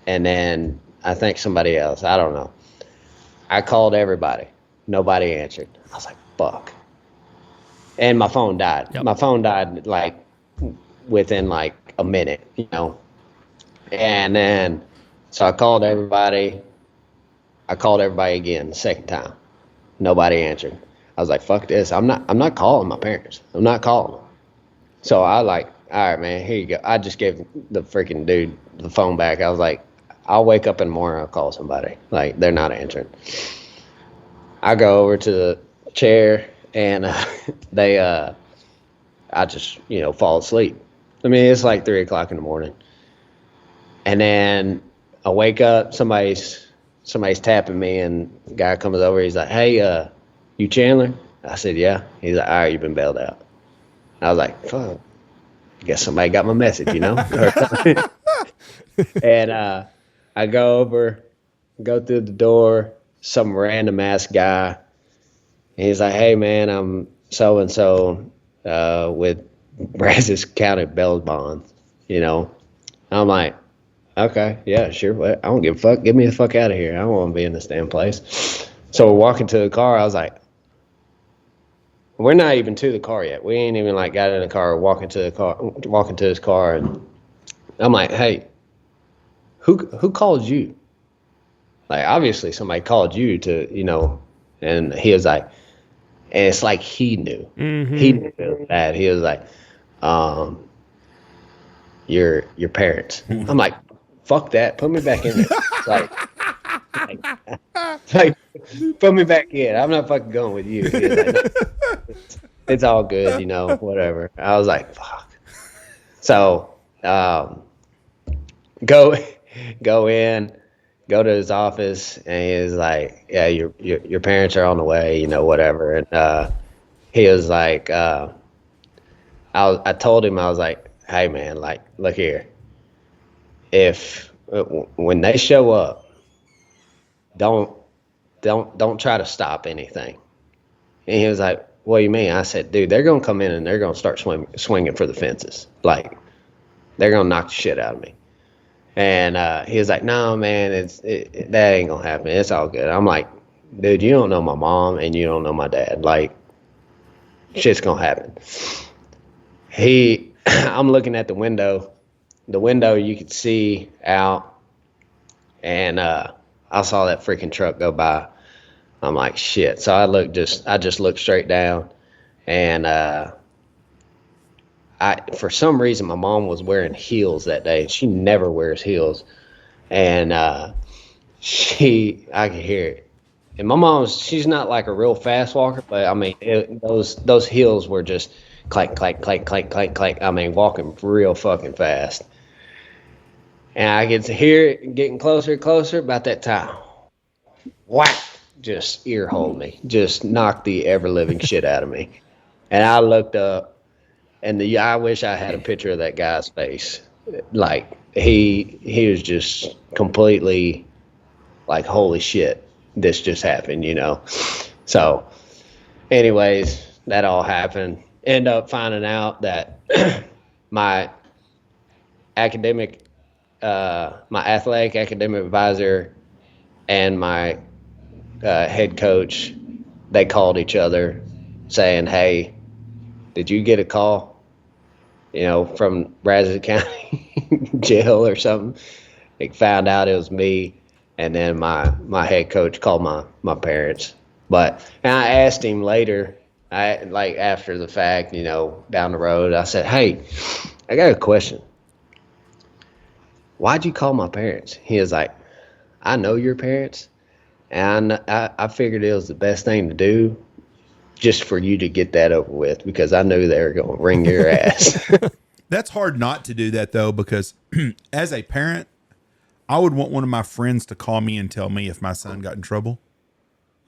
and then I think somebody else. I don't know. I called everybody. Nobody answered. I was like, fuck. And my phone died. Yep. My phone died like within like a minute, And then, so I called everybody. I called everybody again the second time. Nobody answered. I was like, fuck this. I'm not calling my parents. I'm not calling them. So I like, all right, man, here you go. I just gave the freaking dude the phone back. I was like, I'll wake up in the morning, I'll call somebody. Like, they're not answering. I go over to the chair, and I just, fall asleep. I mean, it's like 3 o'clock in the morning. And then I wake up, somebody's tapping me, and the guy comes over, he's like, hey, you Chandler? I said, yeah. He's like, all right, you've been bailed out. I was like, fuck, I guess somebody got my message, And I go through the door, some random ass guy. And he's like, hey, man, I'm so-and-so with Brazos County bail bonds, I'm like, okay, yeah, sure. I don't give a fuck. Get me the fuck out of here. I don't want to be in this damn place. So we're walking to the car. I was like, we're not even to the car yet. We ain't even got in the car, walking to his car. And I'm like, hey, who called you? Like, obviously somebody called you to, and he was like, and it's like he knew. Mm-hmm. He knew that. He was like, your parents. I'm like, fuck that. Put me back in there. like, put me back in. I'm not fucking going with you. He was like, no, it's all good, whatever. I was like, fuck. So, go in, go to his office, and he was like, yeah, your parents are on the way, whatever. And he was like, I told him, I was like, hey man, like, look here, when they show up, don't try to stop anything. And he was like, what do you mean? I said, dude, they're gonna come in and they're gonna start swinging for the fences. Like, they're gonna knock the shit out of me. And he was like, no, man, that ain't gonna happen. It's all good. I'm like, dude, you don't know my mom and you don't know my dad. Like, shit's gonna happen. I'm looking at the window. The window, you could see out, and I saw that freaking truck go by. I'm like, shit. So I just looked straight down, and for some reason, my mom was wearing heels that day. She never wears heels, and I could hear it. And my mom's, she's not like a real fast walker, but I mean, those heels were just clank, clank, clank, clank, clank, clank. I mean, walking real fucking fast. And I could hear it getting closer and closer. About that time, whack, just ear hole me, just knocked the ever living shit out of me. And I looked up, and I wish I had a picture of that guy's face. Like, he was just completely like, holy shit. this just happened, you know. So anyways, that all happened. End up finding out that my my athletic academic advisor and my head coach, they called each other saying, "Hey, did you get a call, you know, from Brazos County jail or something?" They found out it was me, and then my head coach called my parents. And I asked him later, like after the fact, you know, down the road, I said, "Hey, I got a question. Why'd you call my parents?" He was like, "I know your parents, and I figured it was the best thing to do just for you to get that over with, because I knew they were going to wring your ass." That's hard not to do that though, because as a parent, I would want one of my friends to call me and tell me if my son got in trouble.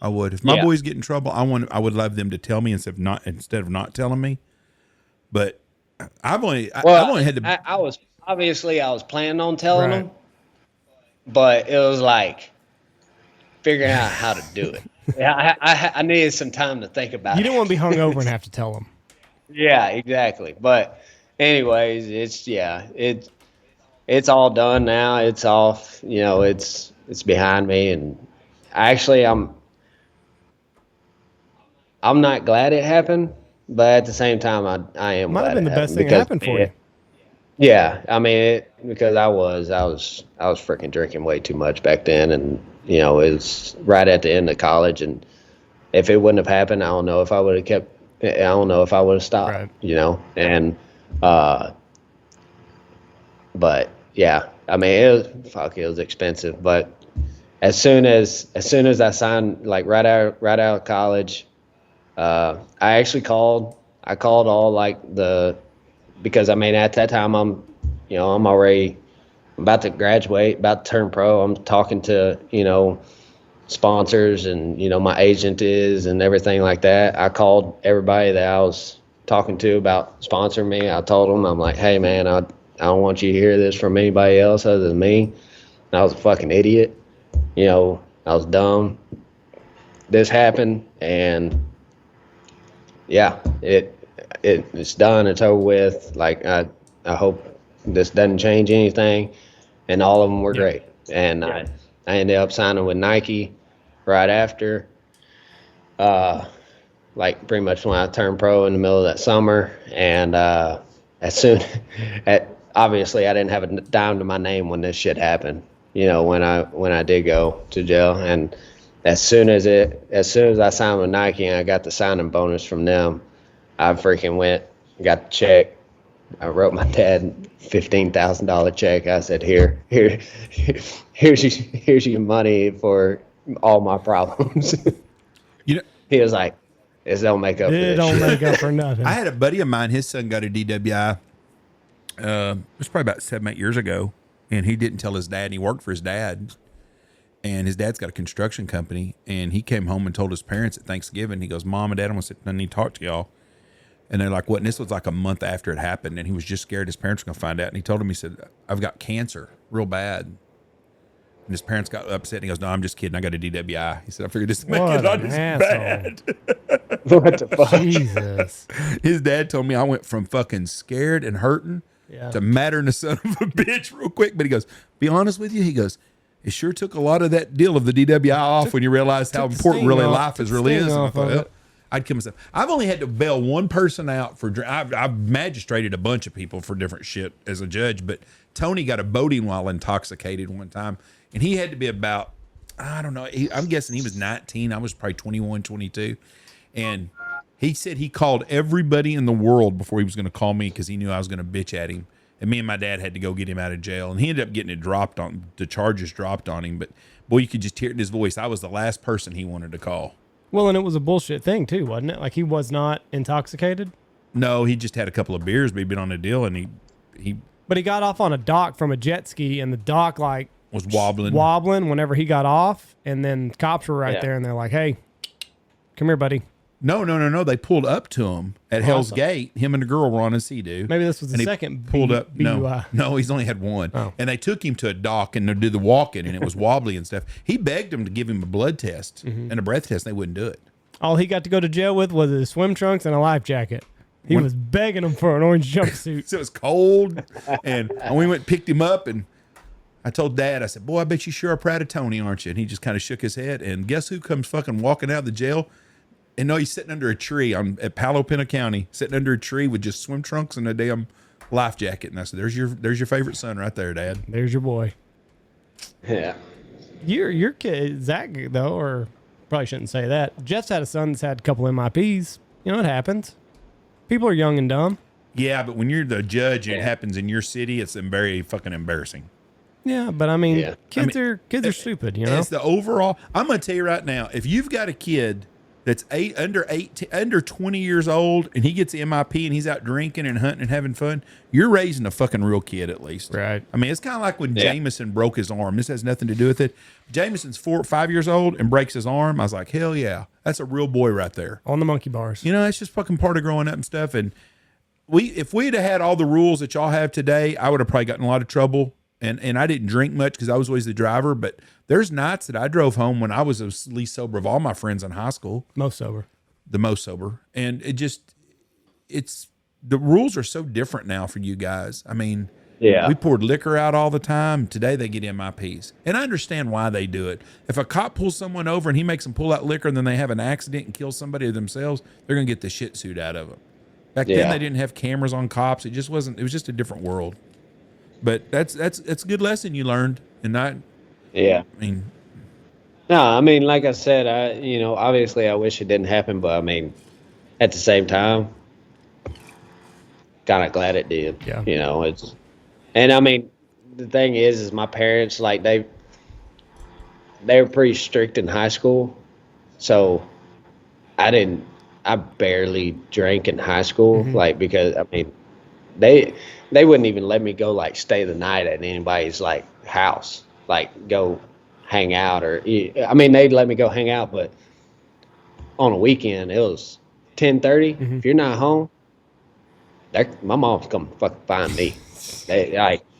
I would. If my boys get in trouble, I would love them to tell me instead of not telling me. But I've only had to. I was planning on telling them, but it was like figuring out how to do it. I needed some time to think about it. You didn't want to be hungover and have to tell them. Yeah, exactly. But anyways, it's all done now. It's off. You know, it's behind me, and actually, I'm not glad it happened, but at the same time, I am. Might glad have been the best thing that happened for you. Yeah, I mean, because I was freaking drinking way too much back then, and you know, it was right at the end of college, and if it wouldn't have happened, I don't know if I would have kept. I don't know if I would have stopped. Right. You know, and but yeah, I mean, it was expensive, but as soon as I signed, like right out of college, I actually called. I called all because I mean at that time I'm already about to graduate, about to turn pro. I'm talking to, you know, sponsors, and you know, my agent is, and everything like that. I called everybody that I was talking to about sponsoring me. I told them, I'm like, "Hey man, I don't want you to hear this from anybody else other than me. I was a fucking idiot. You know, I was dumb. This happened, and yeah, it's done. It's over with. Like, I hope this doesn't change anything." And all of them were great. And I ended up signing with Nike right after, like pretty much when I turned pro in the middle of that summer. And obviously I didn't have a dime to my name when this shit happened, you know, when I did go to jail. And as soon as I signed with Nike and I got the signing bonus from them, I freaking got the check. I wrote my dad $15,000 check. I said, here's your money for all my problems. You know, he was like, "This don't make up for this." It don't make up for nothing. I had a buddy of mine. His son got a DWI. It was probably about 7-8 years ago, and he didn't tell his dad. And he worked for his dad, and his dad's got a construction company. And he came home and told his parents at Thanksgiving. He goes, "Mom and Dad, I need to talk to y'all." And they're like, "What?" And this was like a month after it happened, and he was just scared his parents were going to find out. And he told him, he said, "I've got cancer real bad." And his parents got upset, and he goes, "No, I'm just kidding. I got a DWI." He said, "I figured this to make it not as bad." What the fuck? Jesus. His dad told me I went from fucking scared and hurting to madder than a son of a bitch real quick. But he goes, "Be honest with you," he goes, "it sure took a lot of that deal of the DWI off when you realized how important really life really is." And I thought, well, I'd kill myself. I've only had to bail one person out for. I've magistrated a bunch of people for different shit as a judge, but Tony got a boating while intoxicated one time, and he had to be about, I don't know, I'm guessing he was 19. I was probably 21, 22, and he said he called everybody in the world before he was going to call me because he knew I was going to bitch at him, and me and my dad had to go get him out of jail, and he ended up getting the charges dropped on him, but boy, you could just hear it in his voice. I was the last person he wanted to call. Well, and it was a bullshit thing too, wasn't it? Like, he was not intoxicated. No, he just had a couple of beers, but he'd been on a deal, and he. But he got off on a dock from a jet ski, and the dock was wobbling whenever he got off, and then cops were right there, and they're like, "Hey, come here, buddy." No. They pulled up to him at Hell's Awesome. Gate. Him and the girl were on a Sea-Doo. Maybe this was the And he second pulled up. BUI. No, he's only had one. Oh. And they took him to a dock and they did the walking, and it was wobbly and stuff. He begged them to give him a blood test and a breath test, and they wouldn't do it. All he got to go to jail with was his swim trunks and a life jacket. He was begging him for an orange jumpsuit. So it was cold, and we went and picked him up, and I told Dad, I said, boy, I bet you sure are proud of Tony, aren't you? And he just kind of shook his head, and guess who comes fucking walking out of the jail? And no, he's sitting under a tree at Palo Pinto County, sitting under a tree with just swim trunks and a damn life jacket. And I said, there's your favorite son right there, Dad. There's your boy. Yeah. Your kid, Zach, though, or probably shouldn't say that. Jeff's had a son that's had a couple MIPs. You know, it happens. People are young and dumb. Yeah, but when you're the judge and it happens in your city, it's very fucking embarrassing. Yeah, but I mean, kids are stupid, you know? It's the overall. I'm going to tell you right now, if you've got a kid that's under 20 years old and he gets MIP and he's out drinking and hunting and having fun, you're raising a fucking real kid at least. Right. I mean, it's kind of like when Jameson broke his arm. This has nothing to do with it. Jameson's 4 or 5 years old and breaks his arm. I was like, hell yeah, that's a real boy right there. On the monkey bars. You know, that's just fucking part of growing up and stuff. And if we'd have had all the rules that y'all have today, I would have probably gotten in a lot of trouble. And I didn't drink much because I was always the driver, but there's nights that I drove home when I was the least sober of all my friends in high school. Most sober. The most sober. And it's the rules are so different now for you guys. I mean, we poured liquor out all the time. Today they get MIPs. And I understand why they do it. If a cop pulls someone over and he makes them pull out liquor and then they have an accident and kill somebody themselves, they're going to get the shit suit out of them. Back then they didn't have cameras on cops. It was just a different world. But that's a good lesson you learned, and not. Yeah. I mean. No, I mean, like I said, obviously I wish it didn't happen, but I mean, at the same time, kind of glad it did. Yeah. You know, and I mean, the thing is my parents, like they were pretty strict in high school, so I barely drank in high school, like, because I mean, they wouldn't even let me go like stay the night at anybody's like house, like go hang out, or I mean they'd let me go hang out, but on a weekend it was 10:30. If you're not home, my mom's gonna fucking find me.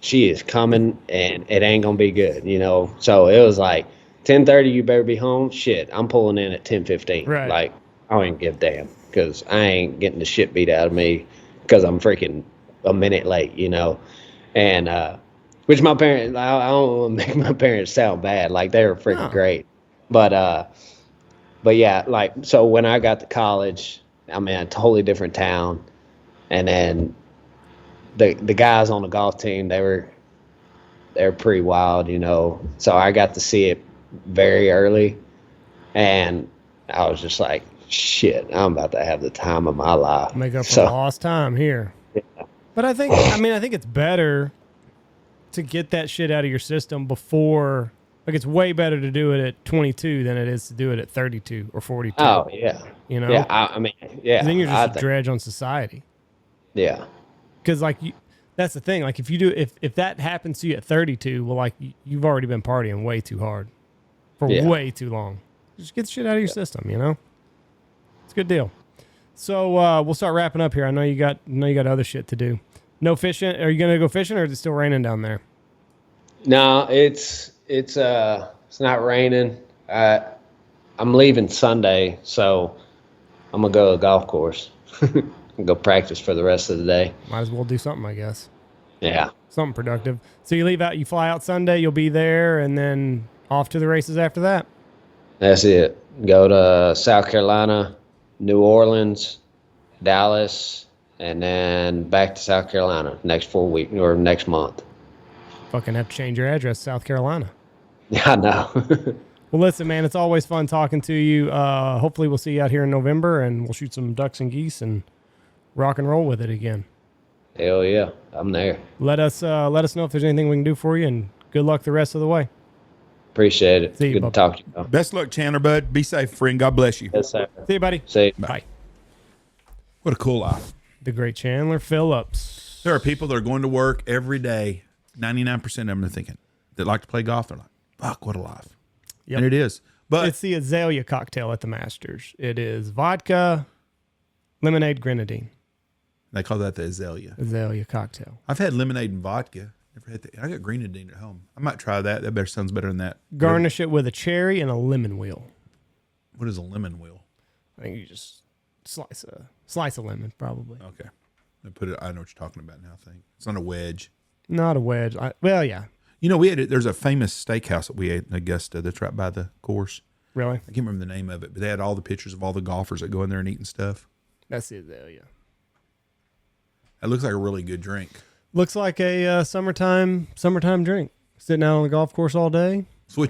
She is coming and it ain't gonna be good, you know. So it was like 10:30, you better be home. Shit, I'm pulling in at 10:15. Right. Like I don't even give a damn because I ain't getting the shit beat out of me because I'm freaking a minute late, you know. And which my parents, I don't want to make my parents sound bad, like they were freaking great, but yeah, like, so when I got to college, I'm in a totally different town, and then the guys on the golf team, they're pretty wild, you know. So I got to see it very early, and I was just like, shit, I'm about to have the time of my life. Make up for lost time here. Yeah. But I think it's better to get that shit out of your system before. Like, it's way better to do it at 22 than it is to do it at 32 or 42. Oh yeah, you know. Yeah, I mean, yeah. Then you're just a dredge on society. Yeah. Because like that's the thing. Like if that happens to you at 32, well, like you've already been partying way too hard for way too long. Just get the shit out of your system. You know. It's a good deal. So we'll start wrapping up here. I know you got other shit to do. No fishing. Are you gonna go fishing, or is it still raining down there? No, it's not raining. I'm leaving Sunday, so I'm gonna go to a golf course. Go practice for the rest of the day. Might as well do something, I guess. Yeah. Something productive. So you fly out Sunday, you'll be there, and then off to the races after that. That's it. Go to South Carolina, New Orleans, Dallas, and then back to South Carolina next 4 weeks or next month. Fucking have to change your address, South Carolina. Yeah, I know. Well, listen, man, it's always fun talking to you. Hopefully we'll see you out here in November, and we'll shoot some ducks and geese and rock and roll with it again. Hell yeah, I'm there. Let us know if there's anything we can do for you, and good luck the rest of the way. Appreciate it. See you, Good to talk to you. Best luck, Chandler, bud. Be safe, friend. God bless you. Yes, sir. See you, buddy. See you. Bye. What a cool life. The great Chandler Phillips. There are people that are going to work every day. 99% of them are thinking that like to play golf. They're like, fuck, what a life. Yep. And it is. But It's the Azalea cocktail at the Masters. It is vodka, lemonade, grenadine. they call that the Azalea. Azalea cocktail. I've had lemonade and vodka. Never had I got grenadine at home. I might try that. That better sounds better than that. Garnish it with a cherry and a lemon wheel. What is a lemon wheel? I think you just slice a lemon, probably. Okay. I know what you're talking about now, I think. It's not a wedge. Not a wedge. Well, yeah. You know, there's a famous steakhouse that we ate in Augusta that's right by the course. Really? I can't remember the name of it, but they had all the pictures of all the golfers that go in there and eat and stuff. That's the Azalea. It looks like a really good drink. Looks like a summertime drink. Sitting out on the golf course all day. So I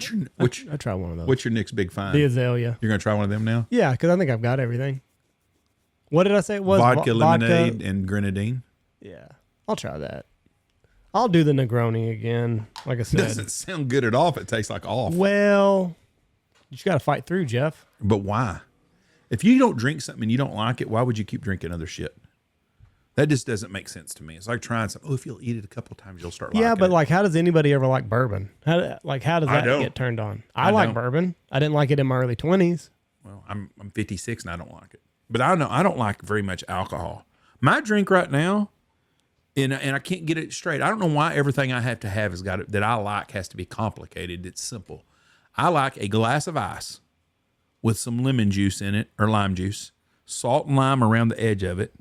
try one of those. what's your next big find? The Azalea. You're going to try one of them now? Yeah, because I think I've got everything. What did I say it was? Vodka, lemonade, and grenadine. Yeah, I'll try that. I'll do the Negroni again, like I said. Doesn't sound good at all if it tastes like off. Well, you got to fight through, Jeff. But why? If you don't drink something and you don't like it, why would you keep drinking other shit? That just doesn't make sense to me. It's like trying something. Oh, if you'll eat it a couple of times, you'll start liking it. Yeah, but like, how does anybody ever like bourbon? How does that get turned on? I like bourbon. I didn't like it in my early 20s. Well, I'm 56 and I don't like it. But I don't like very much alcohol. My drink right now, and I can't get it straight. I don't know why everything I have to have that I like has to be complicated. It's simple. I like a glass of ice with some lemon juice in it, or lime juice, salt and lime around the edge of it,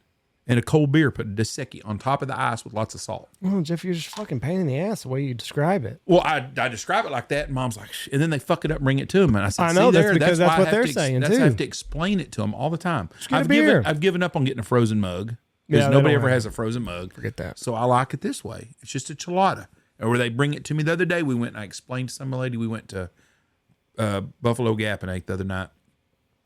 and a cold beer, put a Dos Equis on top of the ice with lots of salt. Well, Jeff, you're just fucking pain in the ass the way you describe it. Well, I describe it like that, and Mom's like, and then they fuck it up and bring it to them. And I said, I know, that's because that's why what I they're have to saying, that's too. I have to explain it to them all the time. get a beer. I've given up on getting a frozen mug because Yeah, nobody don't ever have has a frozen mug. Forget that. So I like it this way. It's just a chilada. Or they bring it to me the other day. We went and I explained to some lady. We went to Buffalo Gap and ate the other night.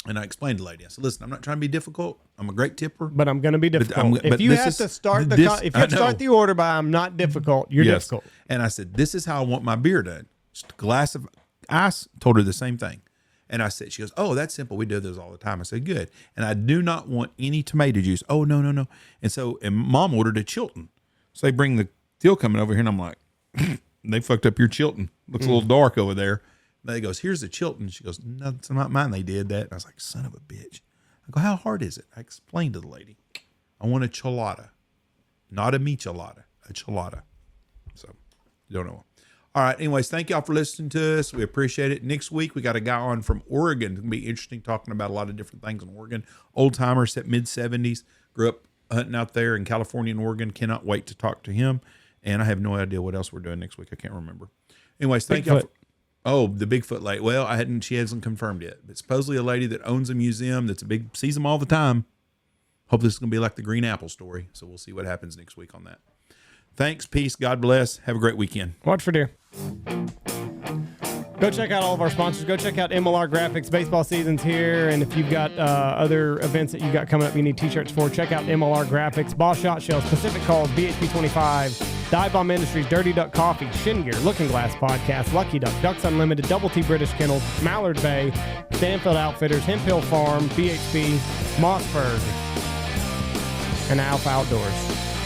And I explained to the lady, I said, listen, I'm not trying to be difficult. I'm a great tipper. But I'm going to be difficult. If you have to start the order by I'm not difficult, you're difficult. And I said, this is how I want my beer done. Just a glass of ice. Told her the same thing. And I said, she goes, oh, that's simple. We do those all the time. I said, good. And I do not want any tomato juice. Oh, no. And Mom ordered a Chilton. So they bring the deal coming over here, and I'm like, they fucked up your Chilton. Looks a little dark over there. And they goes, here's the Chilton. She goes, no, it's not mine. They did that. And I was like, son of a bitch. I go, how hard is it? I explained to the lady, I want a chilada, not a michelada, a chilada. So, you don't know. All right. Anyways, thank y'all for listening to us. We appreciate it. Next week, we got a guy on from Oregon. It's going to be interesting talking about a lot of different things in Oregon. Old timer, set mid-70s, grew up hunting out there in California and Oregon. Cannot wait to talk to him. And I have no idea what else we're doing next week. I can't remember. Anyways, thank y'all. Oh, the Bigfoot lady. Well, she hasn't confirmed yet. But supposedly a lady that owns a museum sees them all the time. Hope this is going to be like the Green Apple story. So we'll see what happens next week on that. Thanks. Peace. God bless. Have a great weekend. Watch for deer. Go check out all of our sponsors. Go check out MLR Graphics. Baseball season's here. And if you've got other events that you got coming up you need t-shirts for, check out MLR Graphics. Boss Shot Shells, Pacific Calls, BHP 25, Dive Bomb Industries, Dirty Duck Coffee, Shin Gear, Looking Glass Podcast, Lucky Duck, Ducks Unlimited, Double T British Kennels, Mallard Bay, Stanfield Outfitters, Hemp Hill Farm, BHP, Mossberg, and Alpha Outdoors.